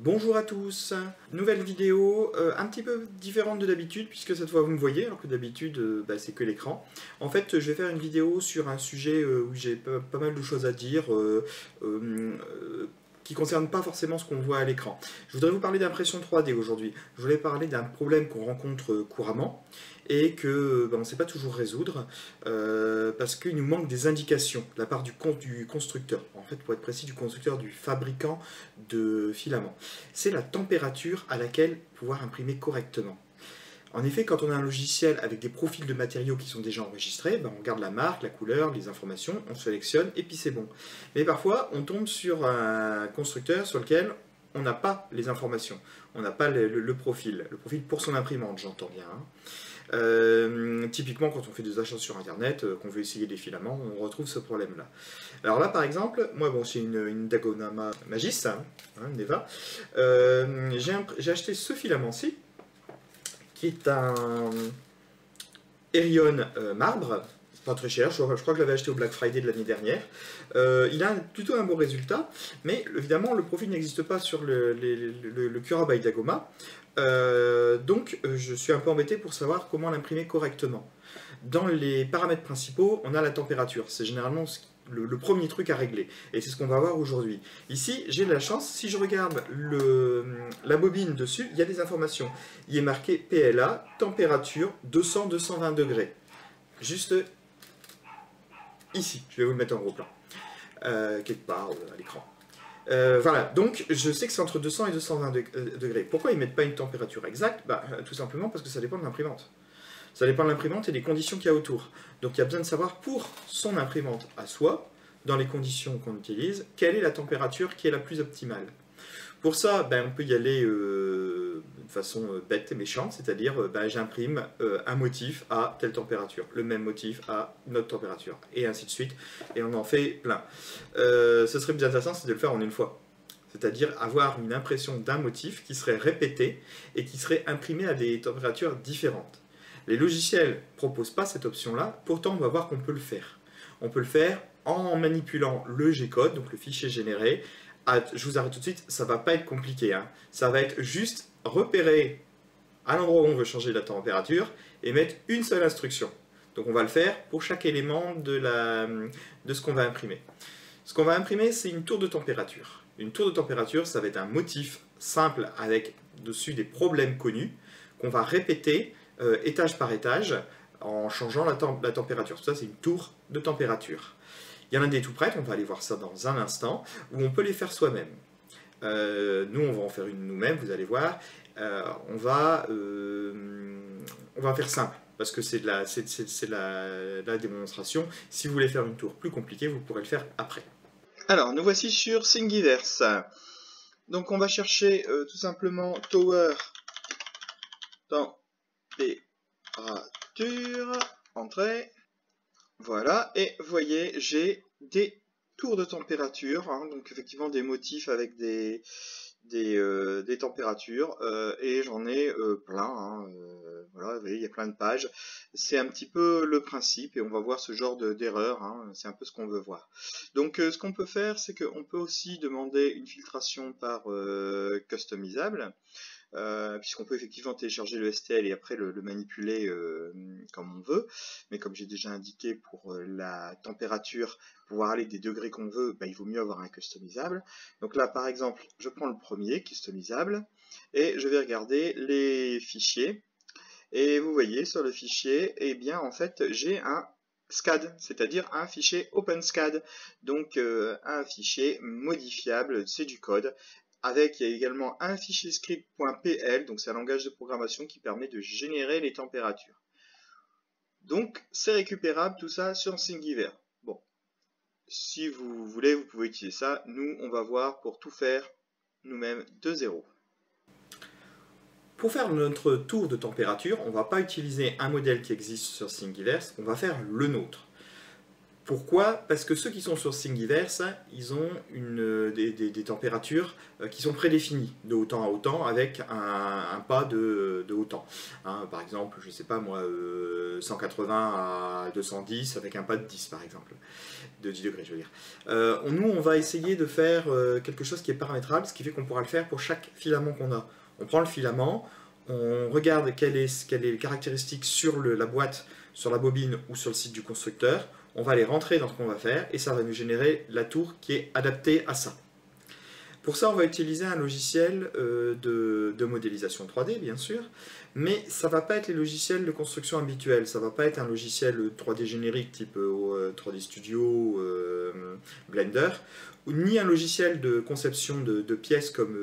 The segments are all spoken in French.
Bonjour à tous, nouvelle vidéo un petit peu différente de d'habitude puisque cette fois vous me voyez alors que d'habitude c'est que l'écran. En fait je vais faire une vidéo sur un sujet où j'ai pas mal de choses à dire qui ne concerne pas forcément ce qu'on voit à l'écran. Je voudrais vous parler d'impression 3D aujourd'hui. Je voulais parler d'un problème qu'on rencontre couramment et que on ne sait pas toujours résoudre parce qu'il nous manque des indications de la part du constructeur. En fait, pour être précis, du constructeur, du fabricant de filaments. C'est la température à laquelle pouvoir imprimer correctement. En effet, quand on a un logiciel avec des profils de matériaux qui sont déjà enregistrés, on garde la marque, la couleur, les informations, on sélectionne et puis c'est bon. Mais parfois, on tombe sur un constructeur sur lequel on n'a pas les informations, on n'a pas le profil pour son imprimante, j'entends bien. Typiquement, quand on fait des achats sur Internet, qu'on veut essayer des filaments, on retrouve ce problème-là. Alors là, par exemple, moi, c'est une Dagonama Magis, Neva. J'ai acheté ce filament-ci, qui est un Erion marbre. C'est pas très cher, je crois que je l'avais acheté au Black Friday de l'année dernière. Il a plutôt un bon résultat, mais évidemment, le profil n'existe pas sur le Cura by Dagoma. Donc je suis un peu embêté pour savoir comment l'imprimer correctement. Dans les paramètres principaux, on a la température. C'est généralement le premier truc à régler. Et c'est ce qu'on va voir aujourd'hui. Ici, j'ai de la chance. Si je regarde la bobine dessus, il y a des informations. Il est marqué PLA, température 200-220 degrés. Juste ici. Je vais vous le mettre en gros plan. Quelque part à l'écran. Voilà, donc je sais que c'est entre 200 et 220 degrés. Pourquoi ils ne mettent pas une température exacte? Tout simplement parce que ça dépend de l'imprimante. Ça dépend de l'imprimante et des conditions qu'il y a autour. Donc il y a besoin de savoir pour son imprimante à soi, dans les conditions qu'on utilise, quelle est la température qui est la plus optimale. Pour ça, on peut y aller de façon bête et méchante, c'est-à-dire j'imprime un motif à telle température, le même motif à une autre température, et ainsi de suite, et on en fait plein. Ce serait bien intéressant, c'est de le faire en une fois. C'est-à-dire avoir une impression d'un motif qui serait répété et qui serait imprimé à des températures différentes. Les logiciels ne proposent pas cette option-là, pourtant on va voir qu'on peut le faire. On peut le faire en manipulant le G-code, donc le fichier généré. Je vous arrête tout de suite, ça ne va pas être compliqué. Ça va être juste repérer à l'endroit où on veut changer la température et mettre une seule instruction. Donc on va le faire pour chaque élément de ce qu'on va imprimer. Ce qu'on va imprimer, c'est une tour de température. Une tour de température, ça va être un motif simple avec dessus des problèmes connus qu'on va répéter étage par étage en changeant la température. Ça, c'est une tour de température. Il y en a des tout prêtes, on va aller voir ça dans un instant, où on peut les faire soi-même. Nous, on va en faire une nous-mêmes, vous allez voir. On va faire simple, parce que c'est la démonstration. Si vous voulez faire une tour plus compliquée, vous pourrez le faire après. Alors, nous voici sur Thingiverse. Donc, on va chercher tout simplement Tower température, entrée. Voilà, et vous voyez, j'ai des tours de température, donc effectivement des motifs avec des températures, et j'en ai plein, voilà, vous voyez, il y a plein de pages. C'est un petit peu le principe, et on va voir ce genre d'erreur, c'est un peu ce qu'on veut voir. Donc ce qu'on peut faire, c'est qu'on peut aussi demander une filtration par customisable, puisqu'on peut effectivement télécharger le STL et après le manipuler comme on veut, mais comme j'ai déjà indiqué pour la température, pouvoir aller des degrés qu'on veut, il vaut mieux avoir un customisable. Donc là par exemple, je prends le premier, customisable, et je vais regarder les fichiers, et vous voyez sur le fichier, en fait j'ai un SCAD, c'est-à-dire un fichier OpenSCAD, donc un fichier modifiable, c'est du code. Il y a également un fichier script.pl, donc c'est un langage de programmation qui permet de générer les températures. Donc c'est récupérable tout ça sur Thingiverse. Bon, si vous voulez, vous pouvez utiliser ça. Nous, on va voir pour tout faire nous-mêmes de zéro. Pour faire notre tour de température, on ne va pas utiliser un modèle qui existe sur Thingiverse, on va faire le nôtre. Pourquoi? Parce que ceux qui sont sur Thingiverse, ils ont des températures qui sont prédéfinies de haut temps à haut temps avec un pas de haut temps. Hein, par exemple, je ne sais pas moi, 180 à 210 avec un pas de 10 par exemple, de 10 degrés je veux dire. Nous, on va essayer de faire quelque chose qui est paramétrable, ce qui fait qu'on pourra le faire pour chaque filament qu'on a. On prend le filament, on regarde quelles sont les caractéristiques sur la boîte, sur la bobine ou sur le site du constructeur. On va les rentrer dans ce qu'on va faire et ça va nous générer la tour qui est adaptée à ça. Pour ça, on va utiliser un logiciel de modélisation 3D, bien sûr, mais ça ne va pas être les logiciels de construction habituels. Ça ne va pas être un logiciel 3D générique type 3D Studio, Blender, ni un logiciel de conception de pièces comme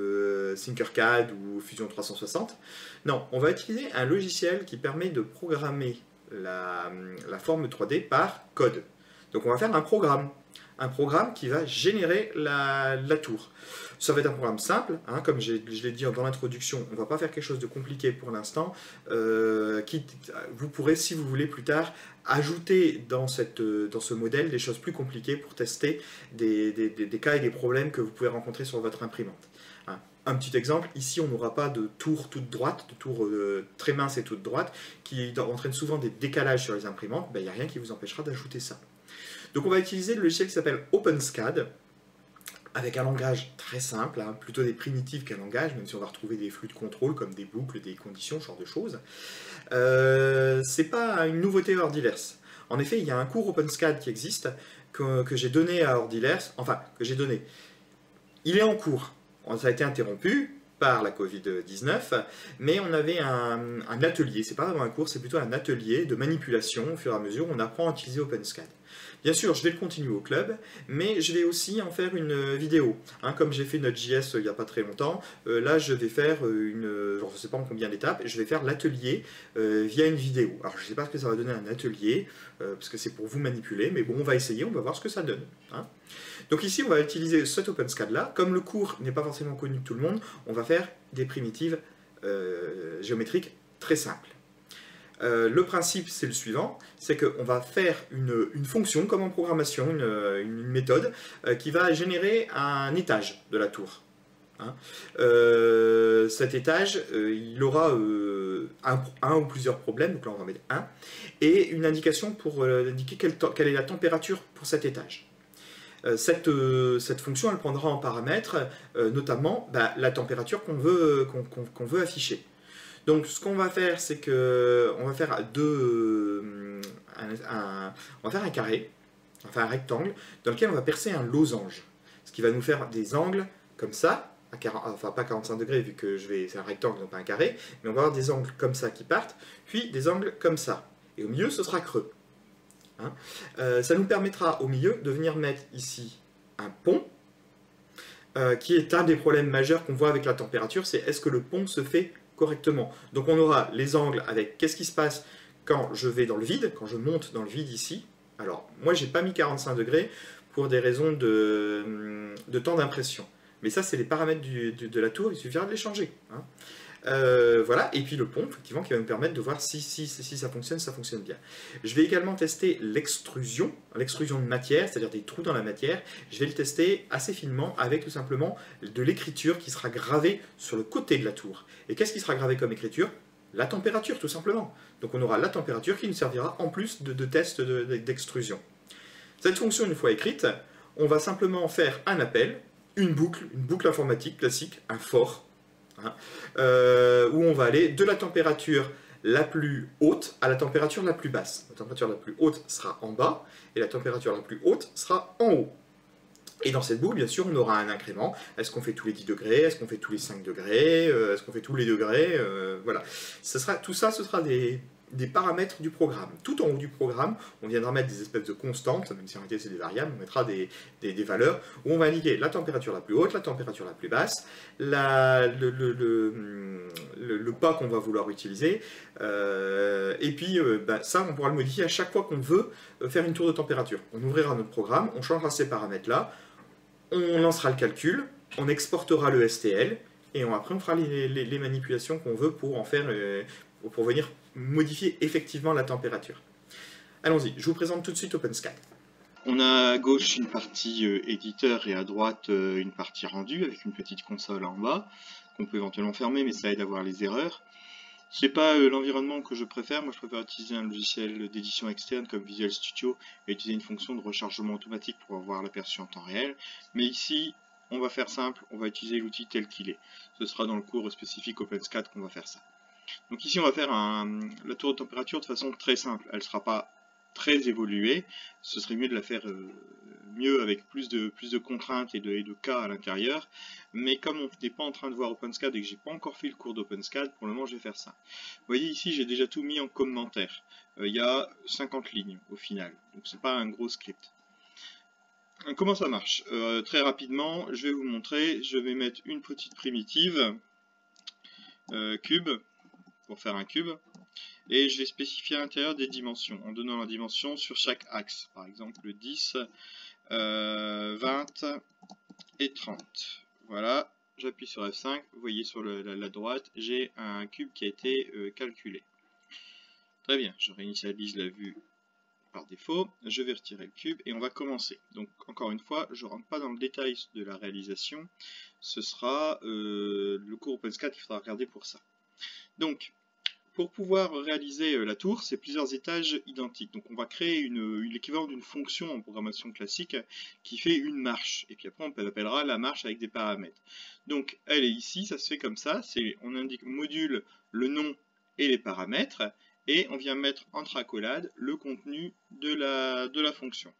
Tinkercad ou Fusion 360. Non, on va utiliser un logiciel qui permet de programmer la forme 3D par code. Donc on va faire un programme qui va générer la tour. Ça va être un programme simple, hein, comme je l'ai dit dans l'introduction, on ne va pas faire quelque chose de compliqué pour l'instant. Vous pourrez, si vous voulez plus tard, ajouter dans ce modèle des choses plus compliquées pour tester des cas et des problèmes que vous pouvez rencontrer sur votre imprimante. Hein. Un petit exemple, ici on n'aura pas de tour toute droite, de tour très mince et toute droite, qui entraîne souvent des décalages sur les imprimantes. Ben, il n'y a rien qui vous empêchera d'ajouter ça. Donc on va utiliser le logiciel qui s'appelle OpenSCAD, avec un langage très simple, hein, plutôt des primitives qu'un langage, même si on va retrouver des flux de contrôle comme des boucles, des conditions, ce genre de choses. C'est pas une nouveauté à Ordiverse. En effet, il y a un cours OpenSCAD qui existe, que j'ai donné à Ordiverse, enfin, que j'ai donné. Il est en cours. Ça a été interrompu par la Covid-19, mais on avait un atelier, c'est pas vraiment un cours, c'est plutôt un atelier de manipulation au fur et à mesure où on apprend à utiliser OpenSCAD. Bien sûr, je vais le continuer au club, mais je vais aussi en faire une vidéo. Hein, comme j'ai fait Node.js il n'y a pas très longtemps, là je vais faire je ne sais pas en combien d'étapes, je vais faire l'atelier via une vidéo. Alors je ne sais pas ce que ça va donner un atelier, parce que c'est pour vous manipuler, mais bon, on va essayer, on va voir ce que ça donne. Hein. Donc ici, on va utiliser cet OpenSCAD-là. Comme le cours n'est pas forcément connu de tout le monde, on va faire des primitives géométriques très simples. Le principe, c'est le suivant, c'est qu'on va faire une fonction, comme en programmation, une méthode, qui va générer un étage de la tour. Hein. Cet étage, il aura un ou plusieurs problèmes, donc là on va mettre un, et une indication pour indiquer quelle est la température pour cet étage. Cette fonction, elle prendra en paramètre, notamment la température qu'on veut afficher. Donc ce qu'on va faire, c'est qu'on va faire on va faire un carré, enfin un rectangle, dans lequel on va percer un losange. Ce qui va nous faire des angles comme ça, enfin pas 45 degrés vu que c'est un rectangle, donc pas un carré, mais on va avoir des angles comme ça qui partent, puis des angles comme ça. Et au milieu, ce sera creux. Hein. Ça nous permettra au milieu de venir mettre ici un pont, qui est un des problèmes majeurs qu'on voit avec la température, c'est est-ce que le pont se fait correctement. Donc on aura les angles avec qu'est-ce qui se passe quand je vais dans le vide, quand je monte dans le vide ici. Alors moi j'ai pas mis 45 degrés pour des raisons de temps d'impression. Mais ça c'est les paramètres de la tour, il suffira de les changer. Hein. Voilà, et puis le pont, effectivement, qui va me permettre de voir si ça fonctionne bien. Je vais également tester l'extrusion de matière, c'est-à-dire des trous dans la matière. Je vais le tester assez finement avec tout simplement de l'écriture qui sera gravée sur le côté de la tour. Et qu'est-ce qui sera gravé comme écriture? La température, tout simplement. Donc on aura la température qui nous servira en plus de test d'extrusion. Cette fonction, une fois écrite, on va simplement faire un appel, une boucle informatique classique, un for. Hein, où on va aller de la température la plus haute à la température la plus basse. La température la plus haute sera en bas et la température la plus haute sera en haut. Et dans cette boucle, bien sûr, on aura un incrément. Est-ce qu'on fait tous les 10 degrés? Est-ce qu'on fait tous les 5 degrés? Est-ce qu'on fait tous les degrés? Voilà. Tout ça, ce sera des paramètres du programme. Tout en haut du programme, on viendra mettre des espèces de constantes, même si en réalité c'est des variables, on mettra des valeurs où on va indiquer la température la plus haute, la température la plus basse, le pas qu'on va vouloir utiliser, et puis ça on pourra le modifier à chaque fois qu'on veut faire une tour de température. On ouvrira notre programme, on changera ces paramètres-là, on lancera le calcul, on exportera le STL, et après on fera les manipulations qu'on veut pour en faire, pour venir modifier effectivement la température. Allons-y, je vous présente tout de suite OpenSCAD. On a à gauche une partie éditeur et à droite une partie rendue avec une petite console en bas qu'on peut éventuellement fermer, mais ça aide à voir les erreurs. C'est pas l'environnement que je préfère. Moi, je préfère utiliser un logiciel d'édition externe comme Visual Studio et utiliser une fonction de rechargement automatique pour avoir l'aperçu en temps réel. Mais ici, on va faire simple, on va utiliser l'outil tel qu'il est. Ce sera dans le cours spécifique OpenSCAD qu'on va faire ça. Donc ici, on va faire la tour de température de façon très simple. Elle ne sera pas très évoluée. Ce serait mieux de la faire mieux avec plus de contraintes et de cas à l'intérieur. Mais comme on n'est pas en train de voir OpenSCAD et que j'ai pas encore fait le cours d'OpenSCAD, pour le moment, je vais faire ça. Vous voyez ici, j'ai déjà tout mis en commentaire. Il y a 50 lignes au final. Donc c'est pas un gros script. Comment ça marche? Très rapidement, je vais vous montrer. Je vais mettre une petite primitive cube pour faire un cube. Et je vais spécifier à l'intérieur des dimensions, en donnant la dimension sur chaque axe. Par exemple 10, 20 et 30. Voilà, j'appuie sur F5, vous voyez sur la droite, j'ai un cube qui a été calculé. Très bien, je réinitialise la vue par défaut, je vais retirer le cube et on va commencer. Donc encore une fois, je ne rentre pas dans le détail de la réalisation, ce sera le cours OpenSCAD qu'il faudra regarder pour ça. Donc, pour pouvoir réaliser la tour, c'est plusieurs étages identiques. Donc on va créer l'équivalent d'une fonction en programmation classique qui fait une marche. Et puis après on appellera la marche avec des paramètres. Donc elle est ici, ça se fait comme ça. On indique module, le nom et les paramètres. Et on vient mettre entre accolades le contenu de la fonction.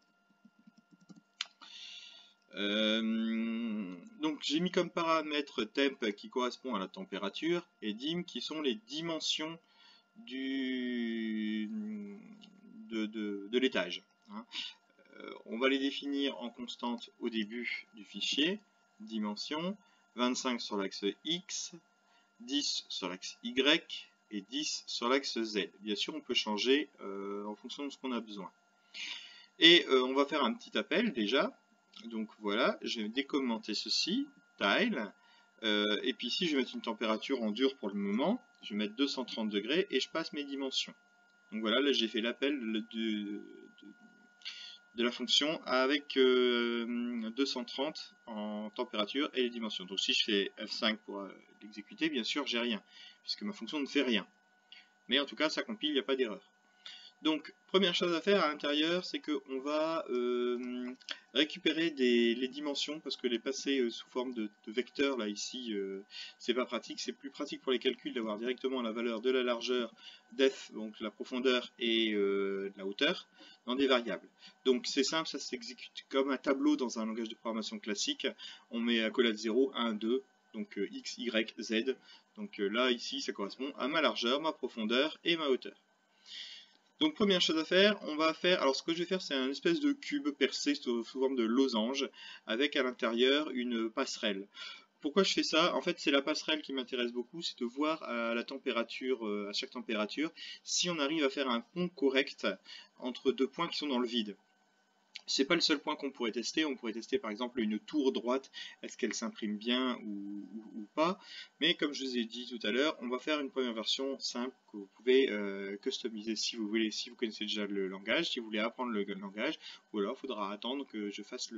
Donc j'ai mis comme paramètre temp qui correspond à la température et dim qui sont les dimensions de l'étage. Hein. On va les définir en constante au début du fichier, dimension, 25 sur l'axe X, 10 sur l'axe Y et 10 sur l'axe Z. Bien sûr, on peut changer en fonction de ce qu'on a besoin. Et on va faire un petit appel déjà. Donc voilà, je vais décommenter ceci, tile, et puis ici je vais mettre une température en dur pour le moment, je vais mettre 230 degrés et je passe mes dimensions. Donc voilà, là j'ai fait l'appel de la fonction avec 230 en température et les dimensions. Donc si je fais F5 pour l'exécuter, bien sûr j'ai rien, puisque ma fonction ne fait rien. Mais en tout cas ça compile, il n'y a pas d'erreur. Donc, première chose à faire à l'intérieur, c'est qu'on va récupérer les dimensions, parce que les passer sous forme de vecteurs, là, ici, c'est pas pratique. C'est plus pratique pour les calculs d'avoir directement la valeur de la largeur, depth, donc la profondeur, et de la hauteur, dans des variables. Donc, c'est simple, ça s'exécute comme un tableau dans un langage de programmation classique. On met accolade 0, 1, 2, donc X, Y, Z. Donc là, ici, ça correspond à ma largeur, ma profondeur et ma hauteur. Donc première chose à faire, on va faire, alors ce que je vais faire c'est un espèce de cube percé sous forme de losange avec à l'intérieur une passerelle. Pourquoi je fais ça? En fait c'est la passerelle qui m'intéresse beaucoup, c'est de voir à la température, à chaque température, si on arrive à faire un pont correct entre deux points qui sont dans le vide. C'est pas le seul point qu'on pourrait tester, on pourrait tester par exemple une tour droite, est-ce qu'elle s'imprime bien ou pas, mais comme je vous ai dit tout à l'heure, on va faire une première version simple que vous pouvez customiser si vous voulez, si vous connaissez déjà le langage, si vous voulez apprendre le langage, ou alors il faudra attendre que je fasse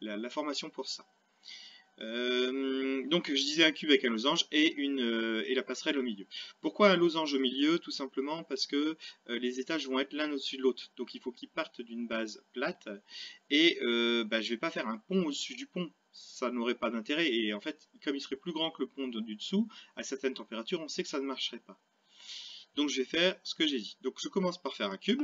la formation pour ça. Donc je disais un cube avec un losange et la passerelle au milieu. Pourquoi un losange au milieu? Tout simplement parce que les étages vont être l'un au-dessus de l'autre. Donc il faut qu'ils partent d'une base plate et je ne vais pas faire un pont au-dessus du pont. Ça n'aurait pas d'intérêt et en fait comme il serait plus grand que le pont du dessous, à certaines températures on sait que ça ne marcherait pas. Donc je vais faire ce que j'ai dit. Donc je commence par faire un cube.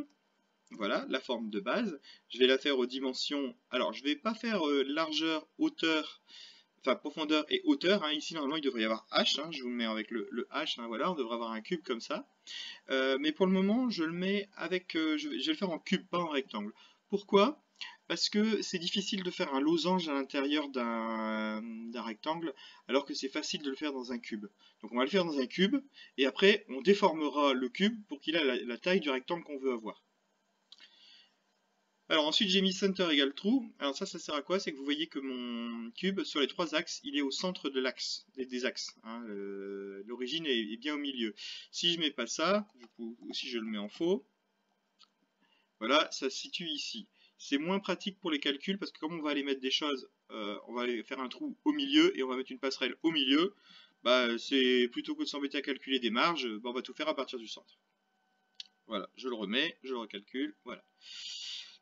Voilà, la forme de base. Je vais la faire aux dimensions. Alors je ne vais pas faire largeur, hauteur, enfin profondeur et hauteur, hein. Ici normalement il devrait y avoir H, hein. Je vous le mets avec le H, hein. Voilà, on devrait avoir un cube comme ça, mais pour le moment je le mets avec, je vais le faire en cube, pas en rectangle. Pourquoi? Parce que c'est difficile de faire un losange à l'intérieur d'un rectangle, alors que c'est facile de le faire dans un cube. Donc on va le faire dans un cube, et après on déformera le cube pour qu'il ait la taille du rectangle qu'on veut avoir. Alors ensuite j'ai mis center égale true. Alors ça sert à quoi? C'est que vous voyez que mon cube sur les trois axes, il est au centre de l'axe, des axes. Hein. L'origine est bien au milieu. Si je mets pas ça, ou si je le mets en faux, voilà, ça se situe ici. c'est moins pratique pour les calculs, parce que comme on va aller mettre des choses, on va aller faire un trou au milieu, et on va mettre une passerelle au milieu, bah, c'est plutôt que de s'embêter à calculer des marges, bah, on va tout faire à partir du centre. Voilà, je le remets, je le recalcule, voilà.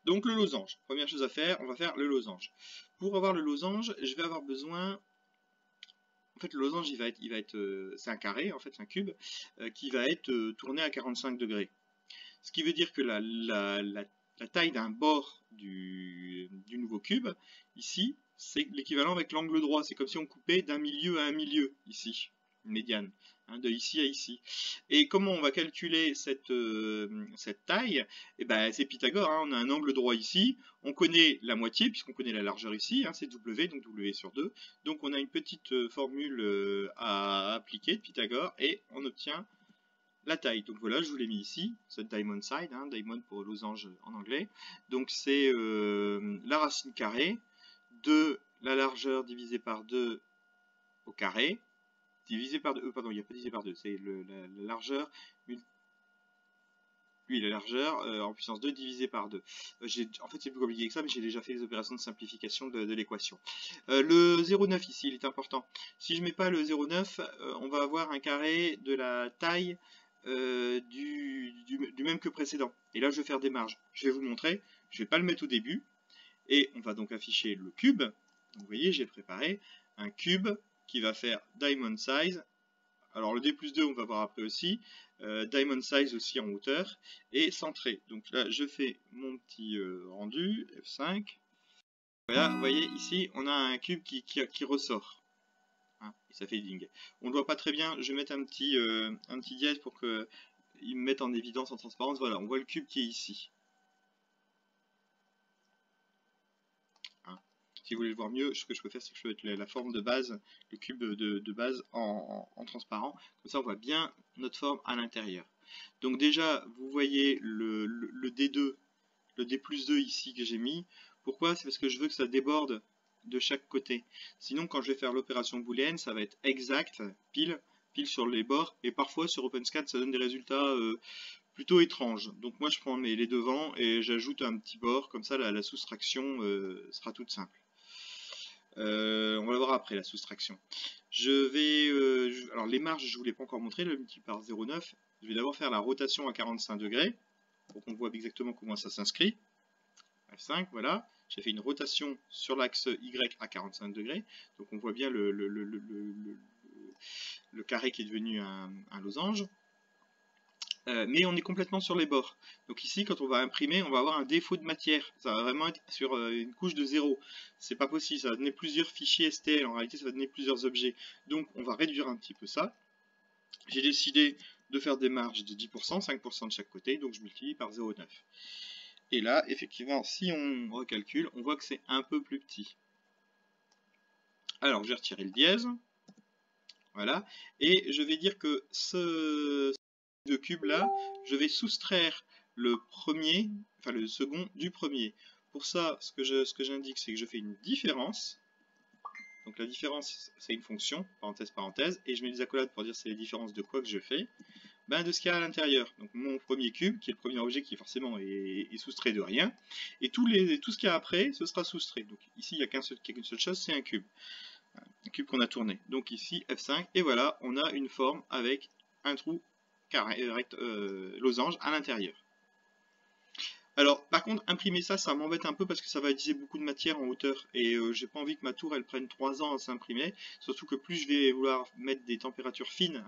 Donc le losange, première chose à faire, on va faire le losange. Pour avoir le losange, je vais avoir besoin... En fait, le losange, il va être c'est un carré, en fait, c'est un cube, qui va être tourné à 45 degrés. Ce qui veut dire que la taille d'un bord du nouveau cube, ici, c'est l'équivalent avec l'angle droit. C'est comme si on coupait d'un milieu à un milieu, ici, une médiane, hein, de ici à ici. Et comment on va calculer cette taille? Eh ben, c'est Pythagore, hein, on a un angle droit ici, on connaît la moitié, puisqu'on connaît la largeur ici, hein, c'est W, donc W sur 2. Donc on a une petite formule à appliquer de Pythagore, et on obtient la taille. Donc voilà, je vous l'ai mis ici, c'est diamond side, hein, diamond pour losange en anglais. Donc c'est la racine carrée de la largeur divisée par 2 au carré, divisé par 2, pardon, il n'y a pas divisé par 2, c'est la largeur, oui, la largeur en puissance 2 divisé par 2. En fait, c'est plus compliqué que ça, mais j'ai déjà fait les opérations de simplification de l'équation. Le 0,9 ici, il est important. Si je ne mets pas le 0,9, on va avoir un carré de la taille du même que précédent. Et là, je vais faire des marges. Je vais vous montrer. Je ne vais pas le mettre au début. Et on va donc afficher le cube. Donc, vous voyez, j'ai préparé un cube qui va faire diamond size. Alors, le D plus 2, on va voir après aussi. Diamond size aussi en hauteur. Et centré. Donc là, je fais mon petit rendu, F5. Voilà, vous voyez, ici, on a un cube qui ressort. Hein, et ça fait ding. On ne le voit pas très bien, je vais mettre un petit dièse pour qu'il me mette en évidence en transparence. Voilà, on voit le cube qui est ici. Hein. Si vous voulez le voir mieux, ce que je peux faire, c'est que je peux mettre la forme de base, le cube de base en transparent. Comme ça, on voit bien notre forme à l'intérieur. Donc déjà, vous voyez le D2, le D plus 2 ici que j'ai mis. Pourquoi? C'est parce que je veux que ça déborde de chaque côté. Sinon, quand je vais faire l'opération booléenne, ça va être exact, pile sur les bords, et parfois sur OpenSCAD, ça donne des résultats plutôt étranges. Donc moi, je prends les devants et j'ajoute un petit bord, comme ça la soustraction sera toute simple. On va le voir après, la soustraction. Alors les marges, je ne vous l'ai pas encore montré, le multiple par 0,9. Je vais d'abord faire la rotation à 45 degrés, pour qu'on voit exactement comment ça s'inscrit. F5, voilà. J'ai fait une rotation sur l'axe Y à 45 degrés. Donc on voit bien le carré qui est devenu un losange. Mais on est complètement sur les bords. Donc ici, quand on va imprimer, on va avoir un défaut de matière. Ça va vraiment être sur une couche de 0. C'est pas possible, ça va donner plusieurs fichiers STL. En réalité, ça va donner plusieurs objets. Donc on va réduire un petit peu ça. J'ai décidé de faire des marges de 10%, 5% de chaque côté. Donc je multiplie par 0,9. Et là, effectivement, si on recalcule, on voit que c'est un peu plus petit. Alors, je vais retirer le dièse. Voilà. Et je vais dire que ce cube-là, je vais soustraire le premier, enfin le second du premier. Pour ça, ce que j'indique, c'est que je fais une différence. Donc la différence, c'est une fonction, parenthèse, parenthèse. Et je mets des accolades pour dire c'est la différence de quoi que je fais. Ben, de ce qu'il y a à l'intérieur. Donc mon premier cube, qui est le premier objet qui forcément est soustrait de rien, et tout ce qu'il y a après, ce sera soustrait. Donc ici, il n'y a qu'une seule chose, c'est un cube. Un cube qu'on a tourné. Donc ici, F5, et voilà, on a une forme avec un trou carré, losange à l'intérieur. Alors, par contre, imprimer ça, ça m'embête un peu parce que ça va utiliser beaucoup de matière en hauteur. Et j'ai pas envie que ma tour, elle prenne 3 ans à s'imprimer. Surtout que plus je vais vouloir mettre des températures fines,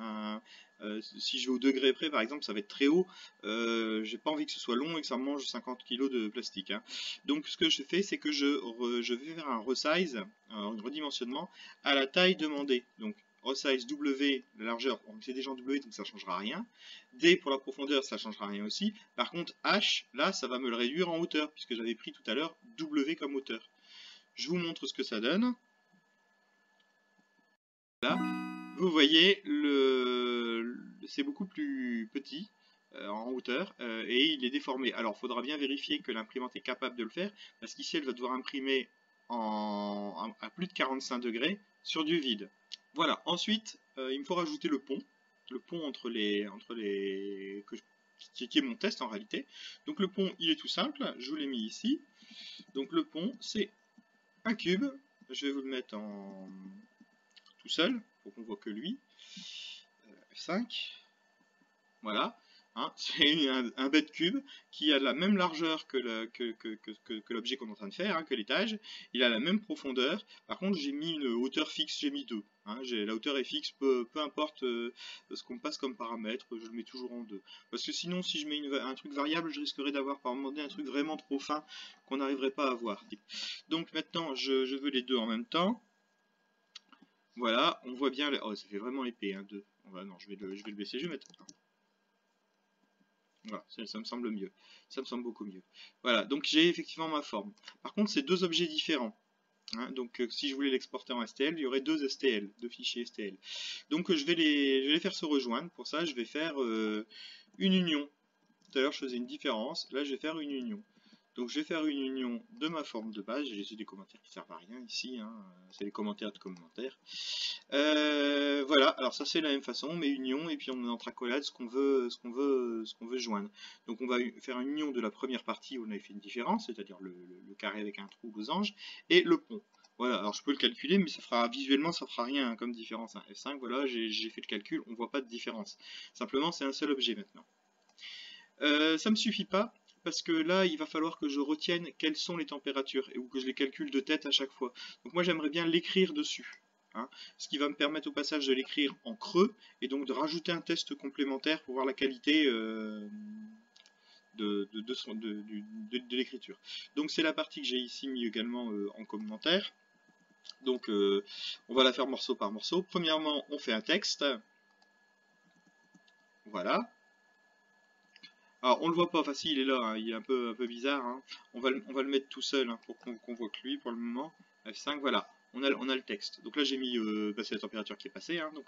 si je vais au degré près, par exemple, ça va être très haut. J'ai pas envie que ce soit long et que ça mange 50 kg de plastique. Hein. Donc, ce que je fais, c'est que je vais faire un resize, un redimensionnement, à la taille demandée. Donc, resize W, la largeur, c'est déjà en W, donc ça ne changera rien. D pour la profondeur, ça ne changera rien aussi. Par contre, H, là, ça va me le réduire en hauteur, puisque j'avais pris tout à l'heure W comme hauteur. Je vous montre ce que ça donne. Là, vous voyez, c'est beaucoup plus petit en hauteur, et il est déformé. Alors, il faudra bien vérifier que l'imprimante est capable de le faire, parce qu'ici, elle va devoir imprimer à plus de 45 degrés sur du vide. Voilà, ensuite, il me faut rajouter le pont entre les qui est mon test en réalité. Donc le pont, il est tout simple, je vous l'ai mis ici. Donc le pont, c'est un cube, je vais vous le mettre en tout seul, pour qu'on voit que lui. F5, voilà. Hein, c'est un bête cube qui a la même largeur que l'objet qu'on est en train de faire, hein, que l'étage. Il a la même profondeur. Par contre, j'ai mis une hauteur fixe, j'ai mis 2. Hein, la hauteur est fixe, peu importe ce qu'on passe comme paramètre, je le mets toujours en 2. Parce que sinon, si je mets un truc variable, je risquerais d'avoir par moment un truc vraiment trop fin qu'on n'arriverait pas à voir. Donc maintenant, je veux les deux en même temps. Voilà, on voit bien... Oh, ça fait vraiment épais, hein, 2. Non, je vais le baisser, je vais mettre 1. Voilà, ça me semble mieux. Ça me semble beaucoup mieux. Voilà, donc j'ai effectivement ma forme. Par contre, c'est deux objets différents. Hein, donc si je voulais l'exporter en STL, il y aurait deux STL, deux fichiers STL. Donc je vais les faire se rejoindre. Pour ça, je vais faire une union. Tout à l'heure, je faisais une différence. Là, je vais faire une union. Donc je vais faire une union de ma forme de base. J'ai laissé des commentaires qui servent à rien ici. Hein. C'est les commentaires de commentaires. Voilà, alors ça c'est la même façon, mais union, et puis on met en tracolade ce qu'on veut joindre. Donc on va faire une union de la première partie où on avait fait une différence, c'est-à-dire le carré avec un trou losange, et le pont. Voilà, alors je peux le calculer, mais ça fera visuellement ça fera rien hein, comme différence. Hein. F5, voilà, j'ai fait le calcul, on voit pas de différence. Simplement c'est un seul objet maintenant. Ça me suffit pas. Parce que là, il va falloir que je retienne quelles sont les températures, ou que je les calcule de tête à chaque fois. Donc moi, j'aimerais bien l'écrire dessus. Hein, ce qui va me permettre au passage de l'écrire en creux, et donc de rajouter un test complémentaire pour voir la qualité de l'écriture. Donc c'est la partie que j'ai ici mis également en commentaire. Donc on va la faire morceau par morceau. Premièrement, on fait un texte. Voilà. Alors, on le voit pas, enfin si, il est là, hein, il est un peu bizarre. Hein. On va le mettre tout seul hein, pour qu'on voit que lui pour le moment. F5, voilà, on a le texte. Donc là, j'ai mis, c'est la température qui est passée. Hein, donc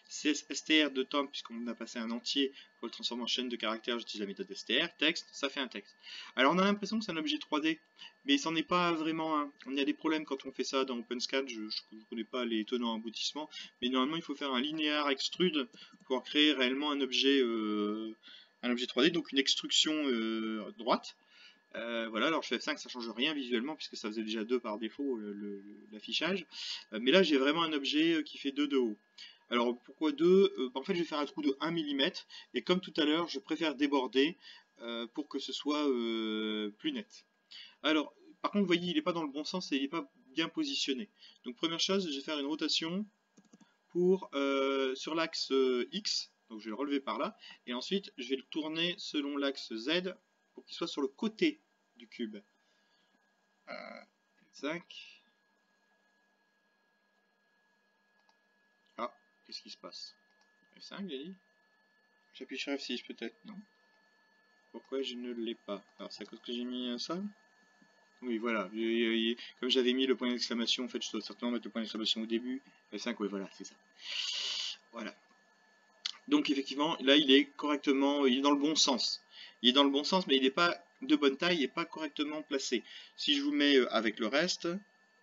c'est str de temps, puisqu'on a passé un entier pour le transformer en chaîne de caractères, j'utilise la méthode str. Texte, ça fait un texte. Alors, on a l'impression que c'est un objet 3D, mais c'en est pas vraiment un. On a des problèmes quand on fait ça dans OpenSCAD, je ne connais pas les tenants aboutissements, mais normalement, il faut faire un linéaire extrude pour créer réellement un objet 3D, donc une extruction droite. Voilà, alors je fais F5, ça change rien visuellement puisque ça faisait déjà 2 par défaut l'affichage. Mais là j'ai vraiment un objet qui fait 2 de haut. Alors pourquoi 2 en fait je vais faire un trou de 1 mm et comme tout à l'heure je préfère déborder pour que ce soit plus net. Alors par contre vous voyez il n'est pas dans le bon sens et il n'est pas bien positionné. Donc première chose je vais faire une rotation pour sur l'axe X. Donc je vais le relever par là, et ensuite je vais le tourner selon l'axe Z pour qu'il soit sur le côté du cube. 5. Ah, qu'est-ce qui se passe? F5, j'ai dit? J'appuie sur F6 peut-être, non? Pourquoi je ne l'ai pas? Alors c'est à cause que j'ai mis ça? Oui, voilà. Comme j'avais mis le point d'exclamation, en fait je dois certainement mettre le point d'exclamation au début. F5, oui, voilà, c'est ça. Voilà. Donc effectivement, là il est correctement, il est dans le bon sens. Il est dans le bon sens, mais il n'est pas de bonne taille, il n'est pas correctement placé. Si je vous mets avec le reste,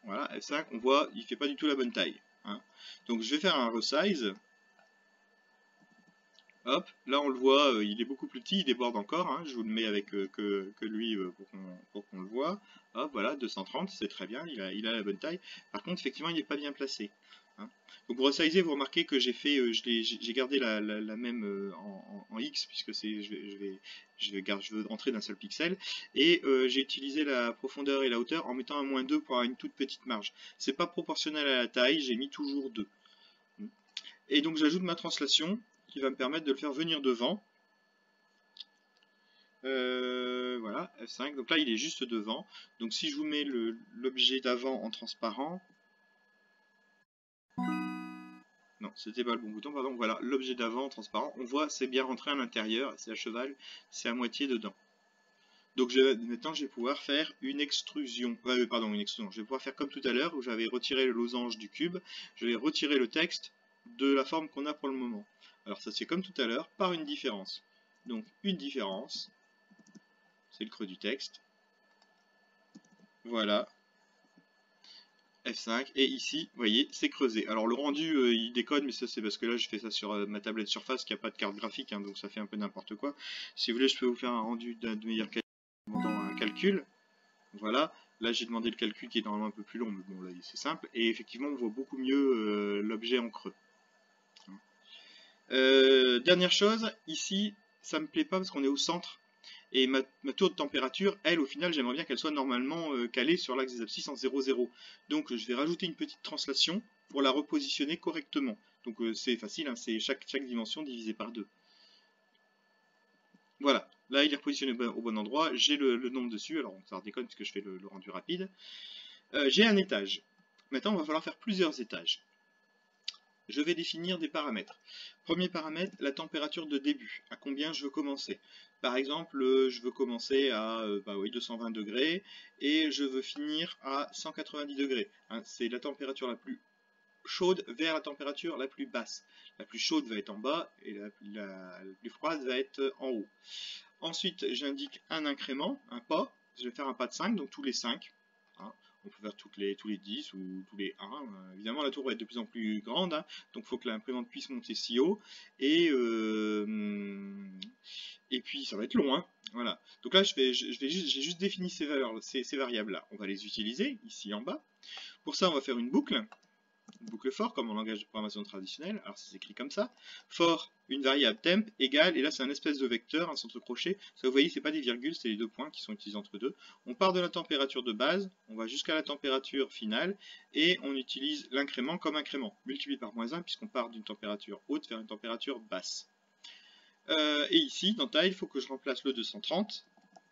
voilà, F5, on voit, il ne fait pas du tout la bonne taille. Hein. Donc je vais faire un resize. Hop, là on le voit, il est beaucoup plus petit, il déborde encore. Hein. Je vous le mets avec que lui pour qu'on le voit. Hop, voilà, 230, c'est très bien, il a la bonne taille. Par contre, effectivement, il n'est pas bien placé. Hein. Donc pour resizer, vous remarquez que j'ai fait, j'ai gardé la même en X puisque je veux entrer d'un seul pixel et j'ai utilisé la profondeur et la hauteur en mettant un -2 pour avoir une toute petite marge. C'est pas proportionnel à la taille, j'ai mis toujours 2. Et donc j'ajoute ma translation qui va me permettre de le faire venir devant. Voilà, F5. Donc là il est juste devant. Donc si je vous mets l'objet d'avant en transparent. Non, c'était pas le bon bouton, pardon. Voilà, l'objet d'avant transparent. On voit, c'est bien rentré à l'intérieur. C'est la cheval, c'est à moitié dedans. Donc maintenant, je vais pouvoir faire une extrusion. Pardon, une extrusion. Je vais pouvoir faire comme tout à l'heure où j'avais retiré le losange du cube. Je vais retirer le texte de la forme qu'on a pour le moment. Alors ça, c'est comme tout à l'heure, par une différence. Donc, une différence. C'est le creux du texte. Voilà. F5, et ici, vous voyez, c'est creusé. Alors le rendu, il déconne, mais ça c'est parce que là, je fais ça sur ma tablette Surface, qui n'a pas de carte graphique, hein, donc ça fait un peu n'importe quoi. Si vous voulez, je peux vous faire un rendu de meilleure qualité en demandant un calcul. Voilà, là j'ai demandé le calcul qui est normalement un peu plus long, mais bon, là c'est simple, et effectivement, on voit beaucoup mieux l'objet en creux. Dernière chose, ici, ça me plaît pas parce qu'on est au centre. Et ma tour de température, elle, au final, j'aimerais bien qu'elle soit normalement calée sur l'axe des abscisses en 0, 0. Donc je vais rajouter une petite translation pour la repositionner correctement. Donc c'est facile, hein, c'est chaque dimension divisée par 2. Voilà, là il est repositionné au bon endroit, j'ai le nombre dessus, alors ça redéconne puisque je fais le rendu rapide. J'ai un étage. Maintenant, il va falloir faire plusieurs étages. Je vais définir des paramètres. Premier paramètre, la température de début. À combien je veux commencer? Par exemple, je veux commencer à 220 degrés et je veux finir à 190 degrés. Hein, c'est la température la plus chaude vers la température la plus basse. La plus chaude va être en bas et la plus froide va être en haut. Ensuite, j'indique un incrément, un pas. Je vais faire un pas de 5, donc tous les 5. Hein. On peut faire tous les 10 ou tous les 1. Évidemment, la tour va être de plus en plus grande, hein, donc il faut que l'imprimante puisse monter si haut. Et puis, ça va être long. Hein, voilà. Donc là, j'ai juste défini ces valeurs, ces variables-là. On va les utiliser ici en bas. Pour ça, on va faire une boucle for, comme en langage de programmation traditionnel. Alors, ça s'écrit comme ça. For, une variable temp égale, et là, c'est un espèce de vecteur, un centre crochet. Ça, vous voyez, c'est pas des virgules, c'est les 2 points qui sont utilisés entre deux. On part de la température de base, on va jusqu'à la température finale, et on utilise l'incrément comme incrément, multiplié par moins 1, puisqu'on part d'une température haute vers une température basse. Et ici, dans taille, il faut que je remplace le 230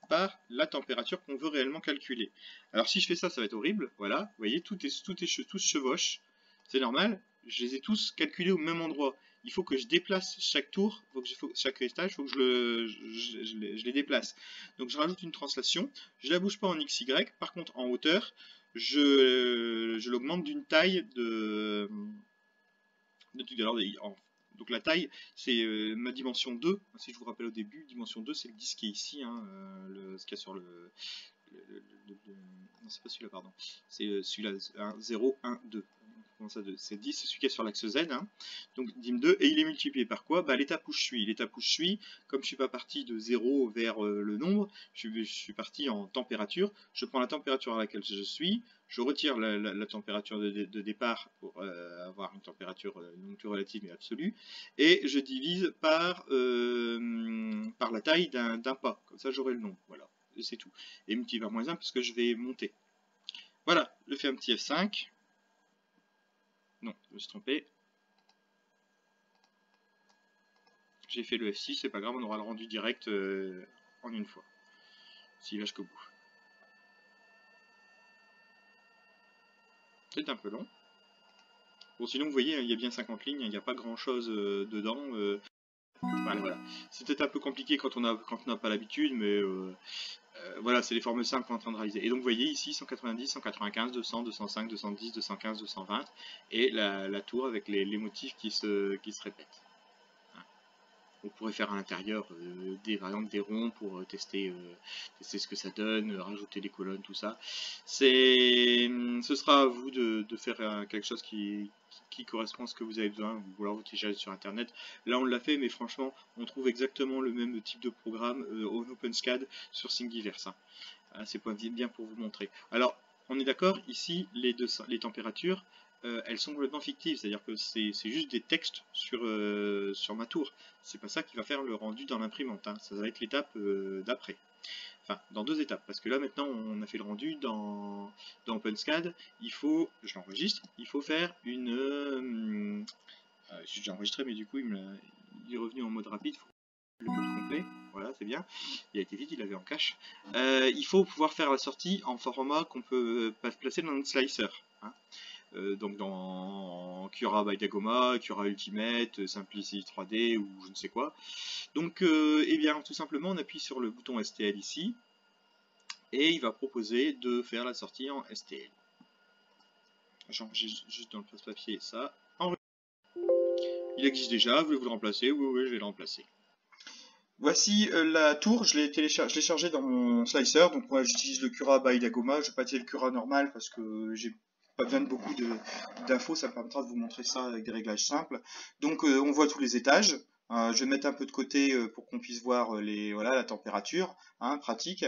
par la température qu'on veut réellement calculer. Alors, si je fais ça, ça va être horrible. Voilà, vous voyez, tout se chevauche. C'est normal, je les ai tous calculés au même endroit. Il faut que je déplace chaque tour, chaque étage, il faut que je les déplace. Donc je rajoute une translation, je ne la bouge pas en XY, par contre en hauteur, je l'augmente d'une taille de donc la taille, c'est ma dimension 2, si je vous rappelle au début, dimension 2 c'est le disque qui est ici, hein, ce qu'il y a sur le non c'est pas celui-là, pardon, c'est celui-là, 0, 1, 2. C'est 10, c'est celui qui est sur l'axe Z, hein. Donc dim2, et il est multiplié par quoi? L'étape où je suis. L'étape où je suis, comme je ne suis pas parti de 0 vers le nombre, je suis parti en température, je prends la température à laquelle je suis, je retire la température de départ pour avoir une température non plus relative mais absolue, et je divise par la taille d'un pas, comme ça j'aurai le nombre, voilà, et c'est tout. Et multiplié par moins 1 parce que je vais monter. Voilà, je fais un petit F5. Non, je me suis trompé. J'ai fait le F6, c'est pas grave, on aura le rendu direct en une fois. S'il va jusqu'au bout. C'est un peu long. Bon, sinon, vous voyez, il y a bien 50 lignes, il n'y a pas grand chose dedans. Voilà. C'est peut-être un peu compliqué quand on n'a pas l'habitude, mais voilà, c'est les formes simples qu'on est en train de réaliser. Et donc, vous voyez ici, 190, 195, 200, 205, 210, 215, 220, et la tour avec les motifs qui se répètent. On pourrait faire à l'intérieur par exemple des ronds pour tester ce que ça donne, rajouter des colonnes, tout ça. Ce sera à vous de faire quelque chose qui correspond à ce que vous avez besoin, ou alors vous téléchargez sur internet. Là on l'a fait, mais franchement on trouve exactement le même type de programme en OpenSCAD sur Thingiverse. Hein. C'est bien pour vous montrer. Alors on est d'accord, ici les températures, elles sont complètement fictives, c'est-à-dire que c'est juste des textes sur ma tour. C'est pas ça qui va faire le rendu dans l'imprimante, hein. Ça va être l'étape d'après. Enfin, dans 2 étapes, parce que là maintenant on a fait le rendu dans OpenSCAD, je l'enregistre, il faut faire une... j'ai enregistré mais du coup il est revenu en mode rapide, le mode complet, voilà c'est bien, il a été vite, il avait en cache. Il faut pouvoir faire la sortie en format qu'on peut placer dans notre slicer. Hein. Donc dans Cura by Dagoma, Cura Ultimate, Simplicity 3D ou je ne sais quoi. Donc eh bien tout simplement on appuie sur le bouton STL ici et il va proposer de faire la sortie en STL. J'enregistre juste dans le presse-papier ça. Il existe déjà, voulez-vous le remplacer? Oui, je vais le remplacer. Voici la tour, je l'ai chargée dans mon slicer, donc moi j'utilise le Cura by Dagoma, je vais pas utiliser le Cura normal parce que j'ai pas besoin de beaucoup d'infos, ça me permettra de vous montrer ça avec des réglages simples. Donc on voit tous les étages. Je vais mettre un peu de côté pour qu'on puisse voir voilà, la température, hein, pratique.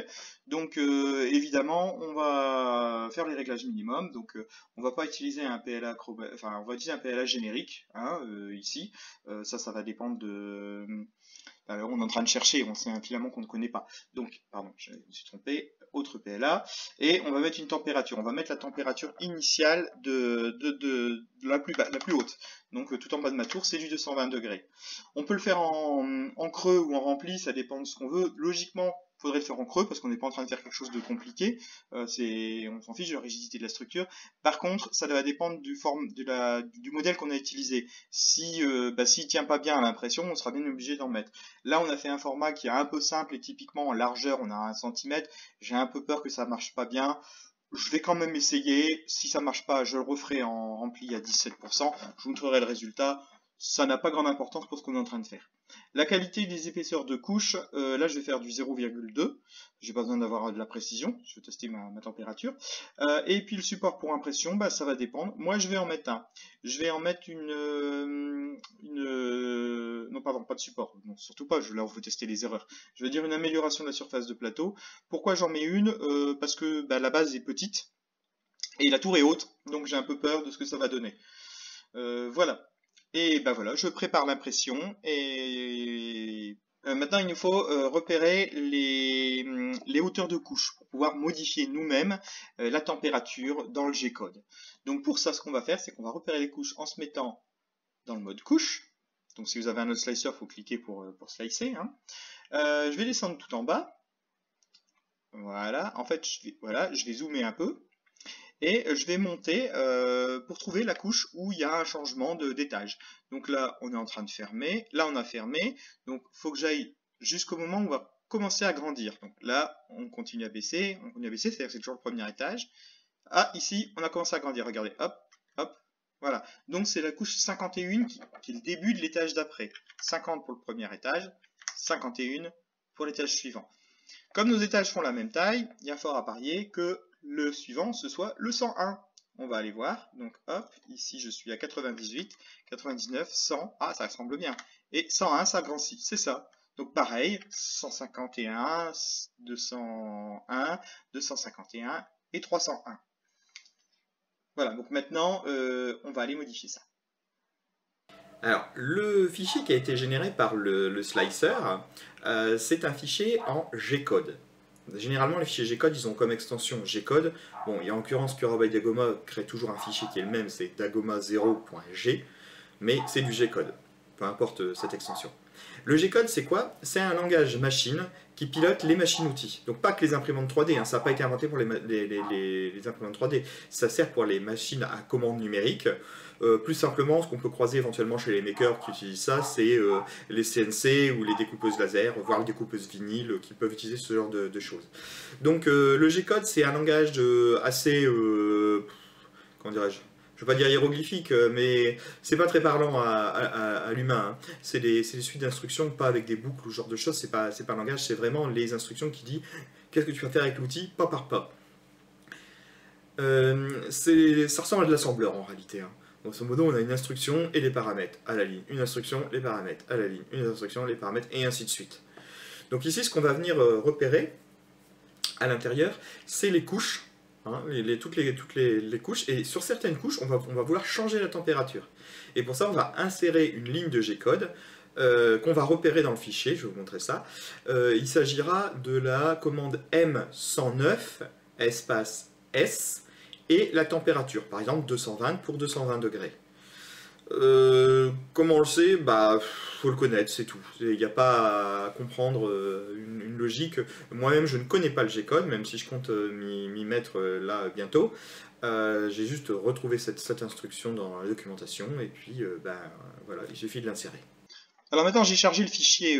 Donc évidemment, on va faire les réglages minimum. Donc on va pas utiliser un PLA, enfin on va utiliser un PLA générique, hein, ici. Ça va dépendre de. Alors, on est en train de chercher, c'est un filament qu'on ne connaît pas. Donc, pardon, je me suis trompé, autre PLA. Et on va mettre une température. On va mettre la température initiale de la plus haute. Donc, tout en bas de ma tour, c'est du 220 degrés. On peut le faire en creux ou en rempli, ça dépend de ce qu'on veut. Logiquement, il faudrait le faire en creux parce qu'on n'est pas en train de faire quelque chose de compliqué. On s'en fiche de la rigidité de la structure. Par contre, ça va dépendre du modèle qu'on a utilisé. S'il tient pas bien à l'impression, on sera bien obligé d'en mettre. Là, on a fait un format qui est un peu simple et typiquement en largeur, on a 1 cm. J'ai un peu peur que ça marche pas bien. Je vais quand même essayer. Si ça marche pas, je le referai en rempli à 17%. Je vous montrerai le résultat. Ça n'a pas grande importance pour ce qu'on est en train de faire. La qualité des épaisseurs de couche, là je vais faire du 0,2. J'ai pas besoin d'avoir de la précision. Je vais tester ma température. Et puis le support pour impression, ça va dépendre. Moi je vais en mettre un. Je vais en mettre non pardon, pas de support. Non, surtout pas. Là on veut tester les erreurs. Je veux dire une amélioration de la surface de plateau. Pourquoi j'en mets une? Parce que la base est petite et la tour est haute. Donc j'ai un peu peur de ce que ça va donner. Voilà. Et voilà, je prépare l'impression et maintenant il nous faut repérer les hauteurs de couche pour pouvoir modifier nous-mêmes la température dans le G-code. Donc pour ça, ce qu'on va faire, c'est qu'on va repérer les couches en se mettant dans le mode couche. Donc si vous avez un autre slicer, il faut cliquer pour slicer. Hein. Je vais descendre tout en bas. Voilà, en fait, je vais zoomer un peu. Et je vais monter pour trouver la couche où il y a un changement d'étage. Donc là, on est en train de fermer. Là, on a fermé. Donc, il faut que j'aille jusqu'au moment où on va commencer à grandir. Donc là, on continue à baisser. On continue à baisser, c'est-à-dire que c'est toujours le premier étage. Ah, ici, on a commencé à grandir. Regardez, hop, hop. Voilà. Donc, c'est la couche 51 qui est le début de l'étage d'après. 50 pour le premier étage, 51 pour l'étage suivant. Comme nos étages font la même taille, il y a fort à parier que le suivant, ce soit le 101. On va aller voir. Donc, hop, ici, je suis à 98, 99, 100. Ah, ça ressemble bien. Et 101, ça grandit. C'est ça. Donc, pareil, 151, 201, 251 et 301. Voilà. Donc, maintenant, on va aller modifier ça. Alors, le fichier qui a été généré par le slicer, c'est un fichier en G-code. Généralement, les fichiers G-code, ils ont comme extension G-code. Bon, en l'occurrence, Cura by Dagoma crée toujours un fichier qui est le même, c'est dagoma0.g, mais c'est du G-code, peu importe cette extension. Le G-code, c'est quoi? C'est un langage machine qui pilote les machines-outils. Donc pas que les imprimantes 3D, hein, ça n'a pas été inventé pour les imprimantes 3D, ça sert pour les machines à commande numérique. Plus simplement, ce qu'on peut croiser éventuellement chez les makers qui utilisent ça, c'est les CNC ou les découpeuses laser, voire les découpeuses vinyle qui peuvent utiliser ce genre de choses. Donc le G-code, c'est un langage assez... comment dirais-je? Je ne veux pas dire hiéroglyphique, mais c'est pas très parlant à l'humain. Hein. C'est des suites d'instructions, pas avec des boucles ou ce genre de choses. C'est pas un langage, c'est vraiment les instructions qui disent qu'est-ce que tu vas faire avec l'outil, pas par pas. Ça ressemble à de l'assembleur en réalité. Hein. Grosso modo, on a une instruction et les paramètres à la ligne. Une instruction, les paramètres à la ligne. Une instruction, les paramètres, et ainsi de suite. Donc ici, ce qu'on va venir repérer à l'intérieur, c'est les couches. Hein, toutes les couches. Et sur certaines couches, on va vouloir changer la température. Et pour ça, on va insérer une ligne de G-code qu'on va repérer dans le fichier. Je vais vous montrer ça. Il s'agira de la commande M109, espace S, et la température, par exemple 220 pour 220 degrés. Comment on le sait? Faut le connaître, c'est tout. Il n'y a pas à comprendre une logique. Moi-même, je ne connais pas le G-code, même si je compte m'y mettre là bientôt. J'ai juste retrouvé cette instruction dans la documentation, et puis voilà, il suffit de l'insérer. Alors maintenant, j'ai chargé le fichier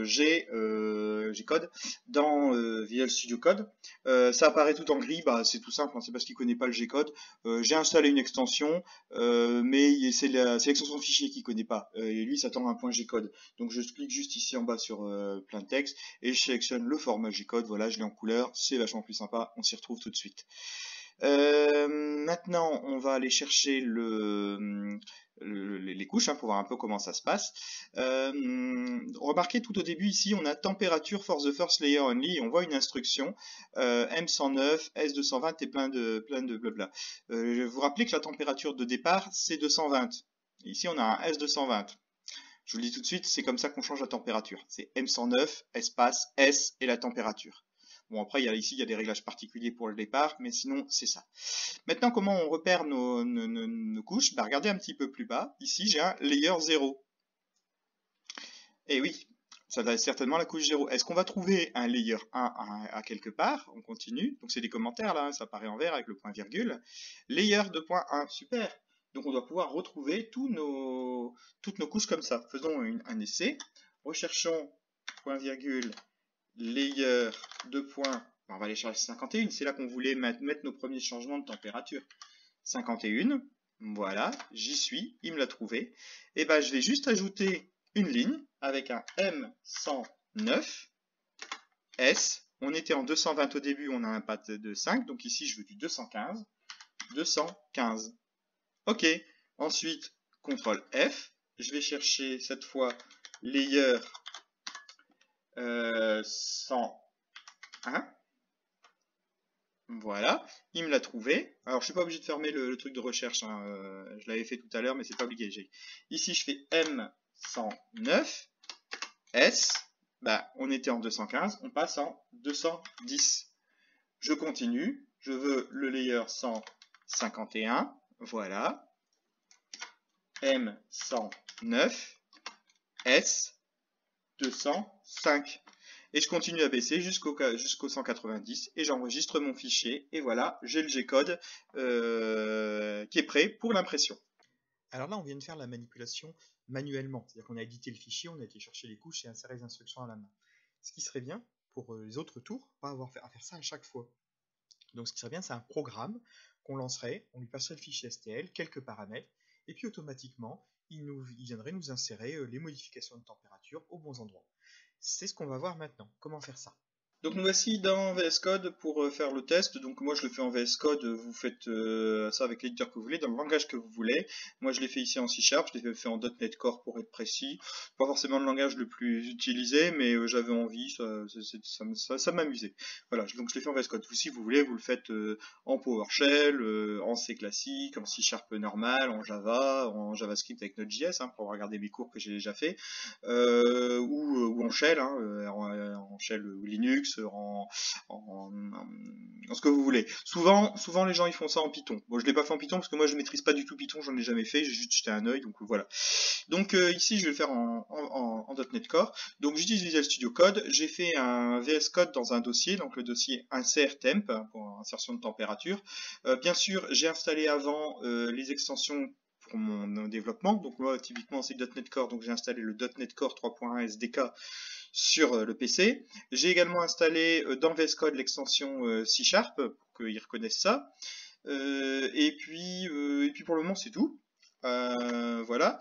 G-code dans Visual Studio Code. Ça apparaît tout en gris, c'est tout simple, hein, c'est parce qu'il ne connaît pas le G-code. J'ai installé une extension, mais c'est l'extension fichier qu'il ne connaît pas. Et lui, il s'attend à un point G-code. Donc je clique juste ici en bas sur plein de texte, et je sélectionne le format G-code. Voilà, je l'ai en couleur, c'est vachement plus sympa, on s'y retrouve tout de suite. Maintenant, on va aller chercher les couches pour voir un peu comment ça se passe. Remarquez tout au début ici, on a température for the first layer only. On voit une instruction M109, S220 et plein de blabla. Je vous rappelle que la température de départ c'est 220. Ici, on a un S220. Je vous le dis tout de suite, c'est comme ça qu'on change la température. C'est M109, espace S et la température. Bon, après, ici, il y a des réglages particuliers pour le départ, mais sinon, c'est ça. Maintenant, comment on repère nos couches? Bah, regardez un petit peu plus bas. Ici, j'ai un layer 0. Et oui, ça va être certainement la couche 0. Est-ce qu'on va trouver un layer 1 à quelque part? On continue. Donc, c'est des commentaires, là. Ça apparaît en vert avec le point virgule. Layer 2.1. Super. Donc, on doit pouvoir retrouver toutes nos couches comme ça. Faisons un essai. Recherchons, point virgule, layer 2. On va aller chercher 51. C'est là qu'on voulait mettre nos premiers changements de température. 51. Voilà, j'y suis. Il me l'a trouvé. Et ben, je vais juste ajouter une ligne avec un M109 S. On était en 220 au début, on a un path de 5. Donc ici, je veux du 215. 215. Ok. Ensuite, CTRL F. Je vais chercher cette fois layer 101. Voilà, il me l'a trouvé. Alors, je suis pas obligé de fermer le truc de recherche. Je l'avais fait tout à l'heure, mais c'est pas obligé. Ici, je fais M109 S. Bah, on était en 215, on passe en 210. Je continue. Je veux le layer 151. Voilà. M109 S 205. Et je continue à baisser jusqu'au 190 et j'enregistre mon fichier. Et voilà, j'ai le G-code qui est prêt pour l'impression. Alors là, on vient de faire la manipulation manuellement. C'est-à-dire qu'on a édité le fichier, on a été chercher les couches et insérer les instructions à la main. Ce qui serait bien, pour les autres tours, pas avoir à faire ça à chaque fois. Donc ce qui serait bien, c'est un programme qu'on lancerait, on lui passerait le fichier STL, quelques paramètres, et puis automatiquement, il viendrait nous insérer les modifications de température aux bons endroits. C'est ce qu'on va voir maintenant. Comment faire ça? Donc nous voici dans VS Code pour faire le test. Donc moi je le fais en VS Code, vous faites ça avec l'éditeur que vous voulez, dans le langage que vous voulez. Moi je l'ai fait ici en C#, je l'ai fait en .NET Core pour être précis. Pas forcément le langage le plus utilisé, mais j'avais envie, ça m'amusait. Voilà, donc je l'ai fait en VS Code. Vous, si vous voulez, vous le faites en PowerShell, en C classique, en C# normal, en Java, en JavaScript avec Node.js, pour regarder mes cours que j'ai déjà fait, ou en Shell, en Shell ou Linux, en ce que vous voulez. Souvent les gens ils font ça en Python. Bon, je l'ai pas fait en Python parce que moi je maîtrise pas du tout Python, j'en ai jamais fait, j'ai juste jeté un œil, donc voilà. Donc ici je vais le faire en .NET Core. Donc j'utilise Visual Studio Code, j'ai fait un VS Code dans un dossier, donc le dossier insert temp pour insertion de température. Bien sûr, j'ai installé avant les extensions pour mon développement. Donc moi typiquement c'est .NET Core, donc j'ai installé le .NET Core 3.1 SDK sur le PC. J'ai également installé dans VS Code l'extension C# pour qu'il reconnaisse ça. Et puis pour le moment c'est tout. Voilà.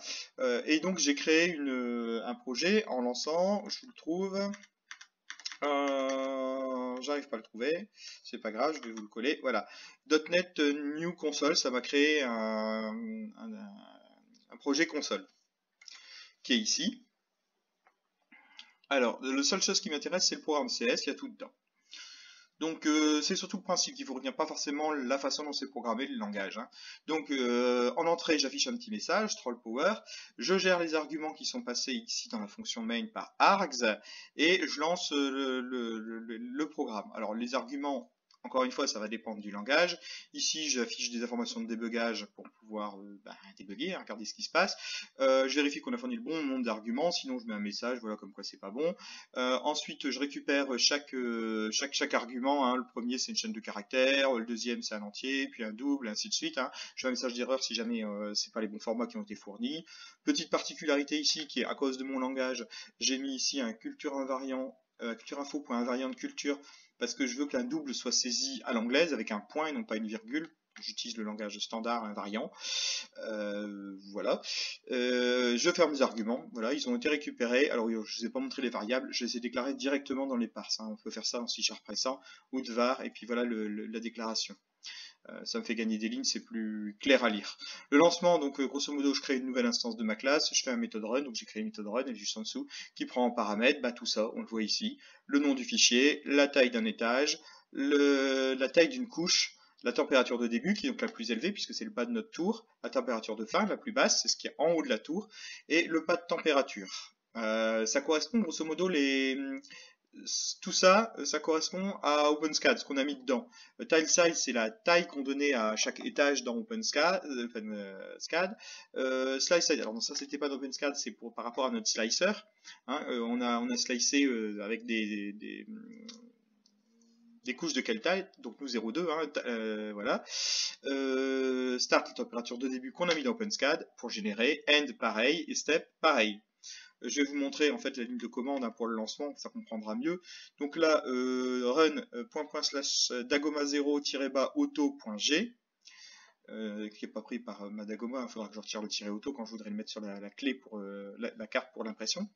Et donc j'ai créé un projet en lançant, je vous le trouve. J'arrive pas à le trouver, c'est pas grave, je vais vous le coller. Voilà. .NET New Console, ça m'a créé un projet console qui est ici. Alors, la seule chose qui m'intéresse, c'est le programme CS, il y a tout dedans. Donc, c'est surtout le principe qu'il faut retenir, pas forcément la façon dont c'est programmé, le langage. Donc, en entrée, j'affiche un petit message, troll power. Je gère les arguments qui sont passés ici dans la fonction main par args, et je lance le programme. Alors, les arguments, encore une fois, ça va dépendre du langage. Ici, j'affiche des informations de débugage pour pouvoir débugger, regarder ce qui se passe. Je vérifie qu'on a fourni le bon nombre d'arguments, sinon je mets un message, voilà, comme quoi c'est pas bon. Ensuite, je récupère chaque argument. Le premier, c'est une chaîne de caractères, le deuxième, c'est un entier, puis un double, ainsi de suite. Je fais un message d'erreur si jamais c'est pas les bons formats qui ont été fournis. Petite particularité ici, qui est à cause de mon langage, j'ai mis ici un culture invariant, culture-info.invariant de culture, parce que je veux qu'un double soit saisi à l'anglaise avec un point et non pas une virgule. J'utilise le langage standard invariant. Voilà. Je ferme mes arguments. Voilà, ils ont été récupérés. Alors, je ne vous ai pas montré les variables. Je les ai déclarées directement dans les parses. On peut faire ça en C# récent ou de var. Et puis voilà la déclaration. Ça me fait gagner des lignes, c'est plus clair à lire. Le lancement, donc grosso modo, je crée une nouvelle instance de ma classe, je fais un méthode run, donc j'ai créé une méthode run, elle est juste en dessous, qui prend en paramètre, bah, tout ça, on le voit ici, le nom du fichier, la taille d'un étage, la taille d'une couche, la température de début, qui est donc la plus élevée, puisque c'est le pas de notre tour, la température de fin, la plus basse, c'est ce qui est en haut de la tour, et le pas de température. Ça correspond grosso modo tout ça, ça correspond à OpenSCAD, ce qu'on a mis dedans. Tile size, c'est la taille qu'on donnait à chaque étage dans OpenSCAD. Slice size, alors non, ça c'était pas dans OpenSCAD, c'est par rapport à notre slicer. Hein, on a slicé avec des couches de quelle taille, donc nous 0,2, hein, voilà. Start, la température de début qu'on a mis dans OpenSCAD pour générer, end pareil, et step pareil. Je vais vous montrer en fait la ligne de commande pour le lancement, ça comprendra mieux. Donc là, run ./dagoma0-auto.g, qui n'est pas pris par ma Dagoma, il faudra que je retire le tiret auto quand je voudrais le mettre sur la clé pour la carte pour l'impression.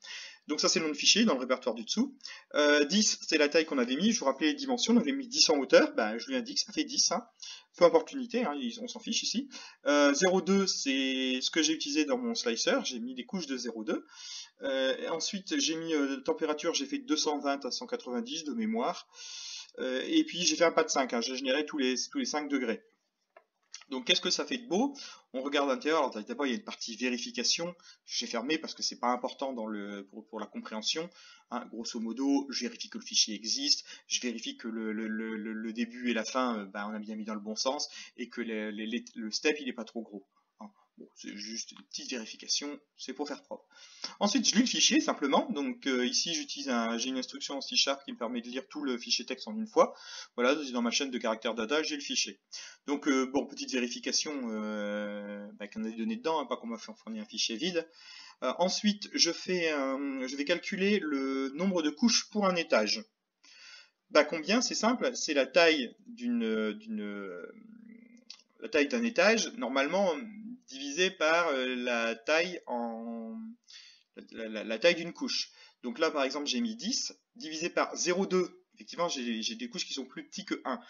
Donc ça c'est le nom de fichier dans le répertoire du dessous. 10 c'est la taille qu'on avait mis, je vous rappelais les dimensions, on avait mis 10 en hauteur, ben, je lui indique, ça fait 10, hein. Peu importe l'unité, hein, on s'en fiche ici. 0,2 c'est ce que j'ai utilisé dans mon slicer, j'ai mis des couches de 0,2. Ensuite j'ai mis température, j'ai fait 220 à 190 de mémoire. Et puis j'ai fait un pas de 5, hein, j'ai généré tous les 5 degrés. Donc qu'est-ce que ça fait de beau? On regarde à l'intérieur, alors d'abord il y a une partie vérification, j'ai fermé parce que c'est pas important pour la compréhension. Hein, grosso modo, je vérifie que le fichier existe, je vérifie que le début et la fin, on a bien mis dans le bon sens, et que le step il est pas trop gros. Hein, bon, c'est juste une petite vérification, c'est pour faire propre. Ensuite, je lis le fichier simplement. Donc ici, j'ai une instruction en C# qui me permet de lire tout le fichier texte en une fois. Voilà, dans ma chaîne de caractères data, j'ai le fichier. Donc bon, petite vérification qu'on a des données dedans, hein, pas qu'on m'a fait fournir un fichier vide. Ensuite, je vais calculer le nombre de couches pour un étage. Combien? C'est simple, c'est la taille d'un étage, normalement divisé par la taille d'une couche. Donc là, par exemple, j'ai mis 10, divisé par 0,2. Effectivement, j'ai des couches qui sont plus petites que 1.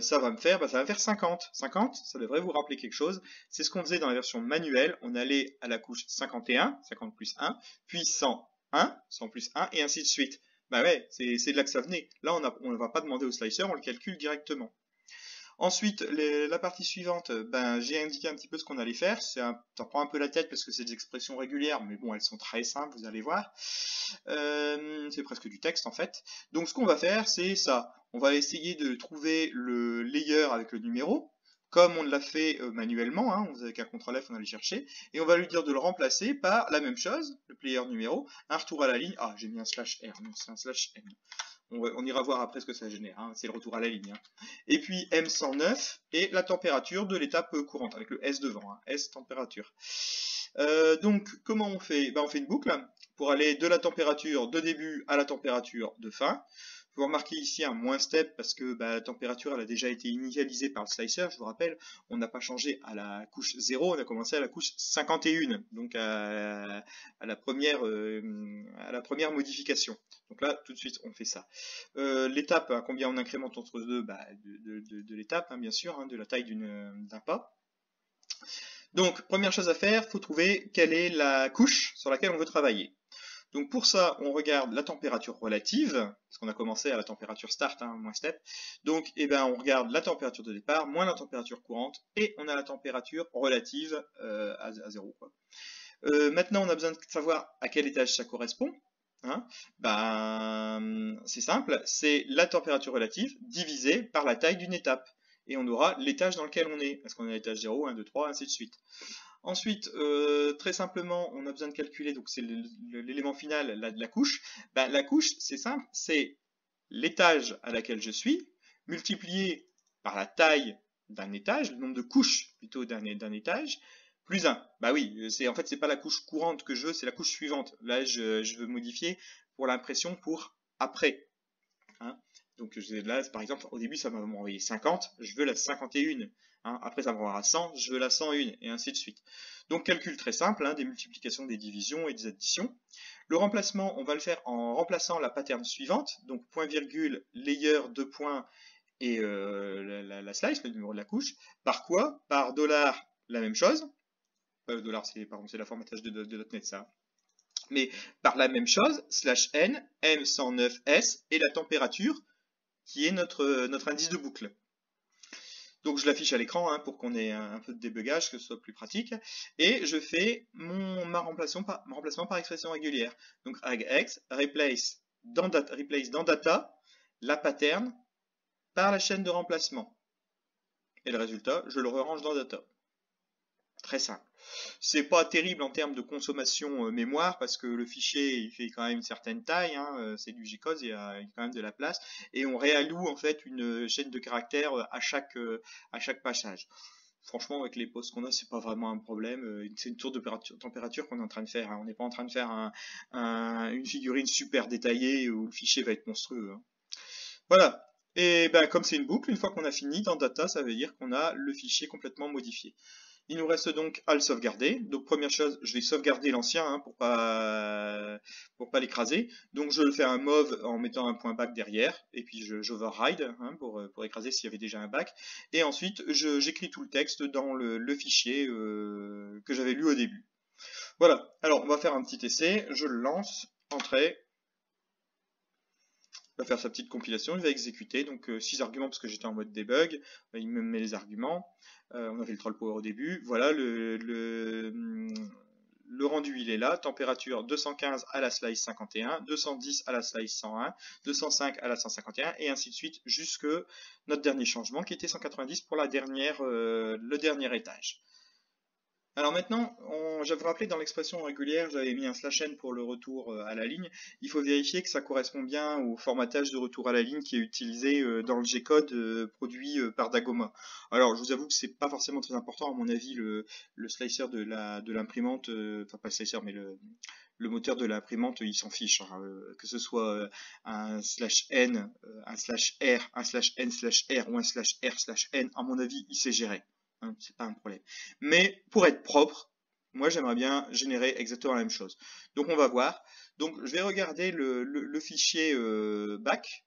Ça va me faire 50. 50, ça devrait vous rappeler quelque chose. C'est ce qu'on faisait dans la version manuelle. On allait à la couche 51, 50 plus 1, puis 101, 100 plus 1, et ainsi de suite. Bah ouais, c'est de là que ça venait. Là, on ne va pas demander au slicer, on le calcule directement. Ensuite, la partie suivante, j'ai indiqué un petit peu ce qu'on allait faire. Ça prend un peu la tête parce que c'est des expressions régulières, mais bon, elles sont très simples, vous allez voir. C'est presque du texte en fait. Donc ce qu'on va faire, c'est ça. On va essayer de trouver le layer avec le numéro, comme on l'a fait manuellement, hein, avec un CTRL F, on allait chercher, et on va lui dire de le remplacer par la même chose, le player numéro, un retour à la ligne. Ah, j'ai mis un /R, non, c'est un /M. On ira voir après ce que ça génère, hein. C'est le retour à la ligne. Hein. Et puis M109 et la température de l'étape courante, avec le S devant, hein. S température. Donc comment on fait? On fait une boucle pour aller de la température de début à la température de fin. Vous remarquez ici un moins step parce que la température elle a déjà été initialisée par le slicer, je vous rappelle, on n'a pas changé à la couche 0, on a commencé à la couche 51, donc à la première modification. Donc là, tout de suite, on fait ça. L'étape, combien on incrémente entre deux? De l'étape, hein, bien sûr, hein, de la taille d'un pas. Donc, première chose à faire, il faut trouver quelle est la couche sur laquelle on veut travailler. Donc pour ça, on regarde la température relative, parce qu'on a commencé à la température start, hein, moins step. Donc on regarde la température de départ, moins la température courante, et on a la température relative à 0. Quoi. Maintenant, on a besoin de savoir à quel étage ça correspond. Hein. C'est simple, c'est la température relative divisée par la taille d'une étape. Et on aura l'étage dans lequel on est. Est-ce qu'on est à l'étage 0, 1, 2, 3, ainsi de suite. Ensuite, très simplement, on a besoin de calculer, donc c'est l'élément final, la couche. La couche, c'est simple, c'est l'étage à laquelle je suis, multiplié par la taille d'un étage, le nombre de couches plutôt d'un étage, plus 1. Oui, en fait, c'est pas la couche courante que je veux, c'est la couche suivante. Là, je veux modifier pour l'impression pour après. Hein. Donc là, par exemple, au début, ça m'a envoyé 50, je veux la 51. Hein. Après, ça va m'envoyer à 100, je veux la 101, et ainsi de suite. Donc, calcul très simple, hein, des multiplications, des divisions et des additions. Le remplacement, on va le faire en remplaçant la pattern suivante, donc point virgule, layer, 2 points, et la slice, le numéro de la couche. Par quoi? Par dollar, la même chose. Dollar, c'est la formatage de .NET, ça. Mais par la même chose, /n, M109S, et la température, qui est notre indice de boucle. Donc je l'affiche à l'écran hein, pour qu'on ait un peu de débugage, que ce soit plus pratique. Et je fais mon remplacement par expression régulière. Donc regex, replace dans data, la pattern par la chaîne de remplacement. Et le résultat, je le range dans data. Très simple. C'est pas terrible en termes de consommation mémoire parce que le fichier il fait quand même une certaine taille, hein, c'est du G-code, il y a quand même de la place et on réalloue en fait une chaîne de caractères à chaque passage. Franchement avec les postes qu'on a c'est pas vraiment un problème, c'est une tour de température qu'on est en train de faire, hein. On n'est pas en train de faire une figurine super détaillée où le fichier va être monstrueux. Hein. Voilà. Et ben comme c'est une boucle, une fois qu'on a fini dans data, ça veut dire qu'on a le fichier complètement modifié. Il nous reste donc à le sauvegarder. Donc première chose, je vais sauvegarder l'ancien hein, pour pas l'écraser. Donc je le fais un move en mettant un point back derrière et puis j'override hein, pour écraser s'il y avait déjà un back. Et ensuite j'écris tout le texte dans le fichier que j'avais lu au début. Voilà. Alors on va faire un petit essai. Je le lance. Entrée. Il va faire sa petite compilation, il va exécuter, donc 6 arguments parce que j'étais en mode debug, il me met les arguments, on avait le troll power au début, voilà, le rendu il est là, température 215 à la slice 51, 210 à la slice 101, 205 à la 151, et ainsi de suite, jusque notre dernier changement qui était 190 pour le dernier étage. Alors maintenant, j'avais rappelé dans l'expression régulière, j'avais mis un /n pour le retour à la ligne. Il faut vérifier que ça correspond bien au formatage de retour à la ligne qui est utilisé dans le G-code produit par Dagoma. Alors je vous avoue que c'est pas forcément très important, à mon avis, le slicer de l'imprimante, enfin pas le slicer mais le moteur de l'imprimante, il s'en fiche, hein, que ce soit un /n, un /r, un /n/r ou un /r/n, à mon avis, il sait gérer. C'est pas un problème. Mais pour être propre, moi j'aimerais bien générer exactement la même chose. Donc on va voir. Donc je vais regarder le fichier back,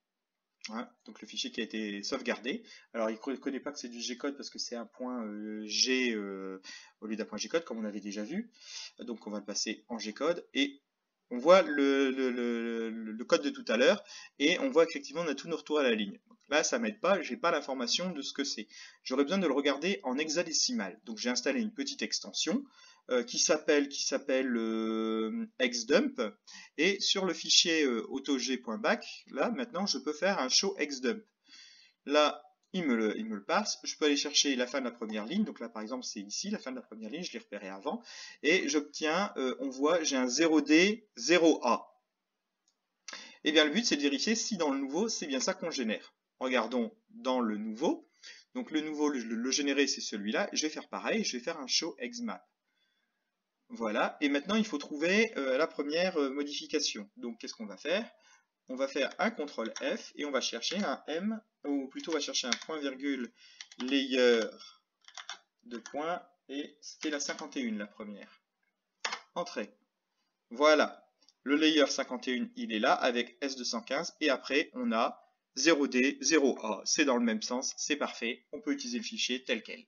hein, donc le fichier qui a été sauvegardé. Alors il ne connaît pas que c'est du G-code parce que c'est un point G au lieu d'un point G-code comme on avait déjà vu. Donc on va le passer en G-code et on voit le code de tout à l'heure et on voit effectivement on a tous nos retours à la ligne. Donc là ça m'aide pas, j'ai pas l'information de ce que c'est. J'aurais besoin de le regarder en hexadécimal. Donc j'ai installé une petite extension qui s'appelle xdump et sur le fichier autog.back, là maintenant je peux faire un show xdump. Là il me le passe, je peux aller chercher la fin de la première ligne, donc là par exemple c'est ici, la fin de la première ligne, je l'ai repéré avant, et j'obtiens, on voit, j'ai un 0D, 0A. Et bien le but c'est de vérifier si dans le nouveau c'est bien ça qu'on génère. Regardons dans le nouveau, donc le nouveau, le généré c'est celui-là, je vais faire pareil, je vais faire un show xmap. Voilà, et maintenant il faut trouver la première modification. Donc qu'est-ce qu'on va faire? On va faire un CTRL F et on va chercher un M, ou plutôt on va chercher un point virgule layer de points, et c'était la 51 la première. Entrée. Voilà, le layer 51 il est là avec S215 et après on a 0D, 0A, c'est dans le même sens, c'est parfait, on peut utiliser le fichier tel quel.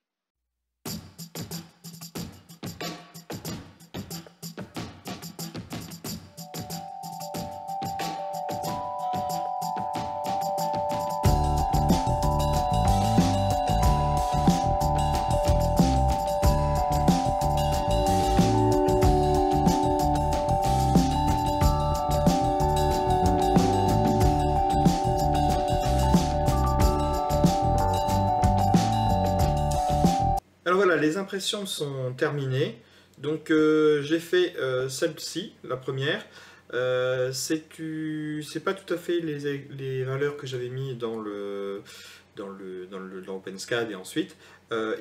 Alors voilà, les impressions sont terminées. Donc j'ai fait celle-ci, la première. C'est pas tout à fait les valeurs que j'avais mis dans OpenSCAD et ensuite.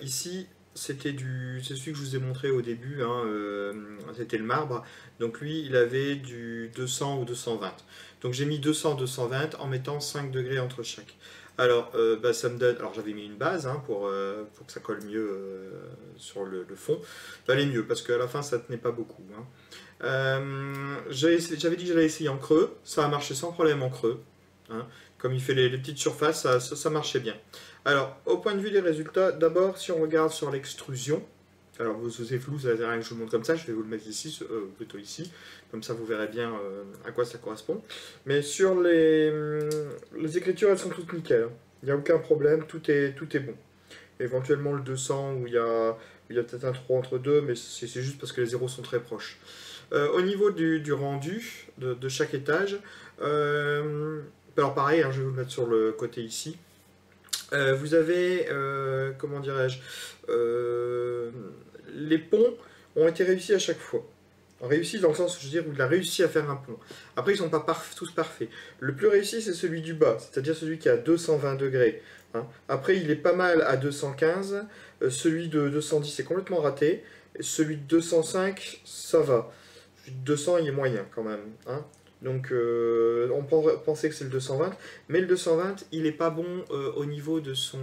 Ici, c'est celui que je vous ai montré au début, hein, c'était le marbre. Donc lui, il avait du 200 ou 220. Donc j'ai mis 200, 220 en mettant 5 degrés entre chaque. Alors, ça me donne. Alors, j'avais mis une base hein, pour que ça colle mieux sur le fond. Ça allait mieux parce qu'à la fin, ça tenait pas beaucoup. Hein. J'avais dit que j'allais essayer en creux. Ça a marché sans problème en creux. Hein. Comme il fait les petites surfaces, ça marchait bien. Alors, au point de vue des résultats, d'abord, si on regarde sur l'extrusion, alors c'est flou, ça sert à rien que je vous le montre comme ça, je vais vous le mettre ici, plutôt ici, comme ça vous verrez bien à quoi ça correspond. Mais sur les écritures, elles sont toutes nickel. Il n'y a aucun problème, tout est bon. Éventuellement le 200 où il y a peut-être un trou entre deux, mais c'est juste parce que les zéros sont très proches. Au niveau du rendu de chaque étage, alors pareil, hein, je vais vous le mettre sur le côté ici. Vous avez, comment dirais-je, les ponts ont été réussis à chaque fois. Réussi dans le sens, je veux dire, où il a réussi à faire un pont. Après, ils ne sont pas tous parfaits. Le plus réussi, c'est celui du bas, c'est-à-dire celui qui est à 220 degrés. Hein. Après, il est pas mal à 215. Celui de 210 est complètement raté. Celui de 205, ça va. Celui de 200, il est moyen quand même. Hein. Donc, on pensait que c'est le 220. Mais le 220, il n'est pas bon au niveau de son...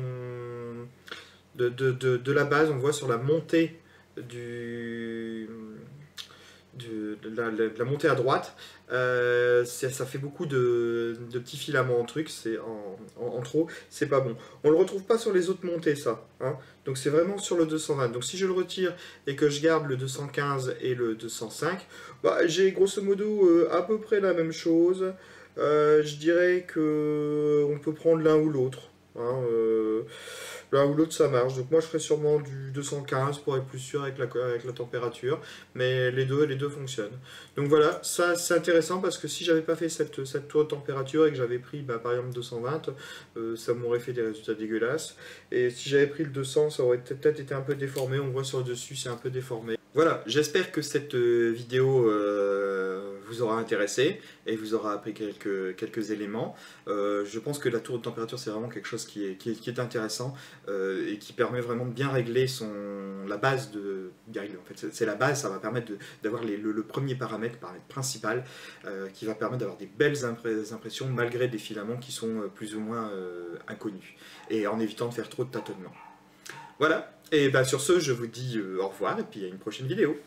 de la base. On voit sur la montée de la montée à droite, ça fait beaucoup de petits filaments en truc, c'est en trop, c'est pas bon. On le retrouve pas sur les autres montées, ça. Hein. Donc c'est vraiment sur le 220. Donc si je le retire et que je garde le 215 et le 205, bah, j'ai grosso modo à peu près la même chose. Je dirais que on peut prendre l'un ou l'autre. Hein, l'un ou l'autre ça marche, donc moi je ferais sûrement du 215 pour être plus sûr avec la température, mais les deux fonctionnent. Donc voilà, ça c'est intéressant parce que si j'avais pas fait cette tour de température et que j'avais pris par exemple 220, ça m'aurait fait des résultats dégueulasses, et si j'avais pris le 200 ça aurait peut-être été un peu déformé, on voit sur le dessus c'est un peu déformé. Voilà, j'espère que cette vidéo vous aura intéressé et vous aura appris quelques éléments. Je pense que la tour de température c'est vraiment quelque chose qui est intéressant et qui permet vraiment de bien régler la base de Garrigue. En fait, c'est la base, ça va permettre d'avoir le premier paramètre principal qui va permettre d'avoir des belles impressions malgré des filaments qui sont plus ou moins inconnus et en évitant de faire trop de tâtonnements. Voilà, et bah sur ce, je vous dis au revoir et puis à une prochaine vidéo.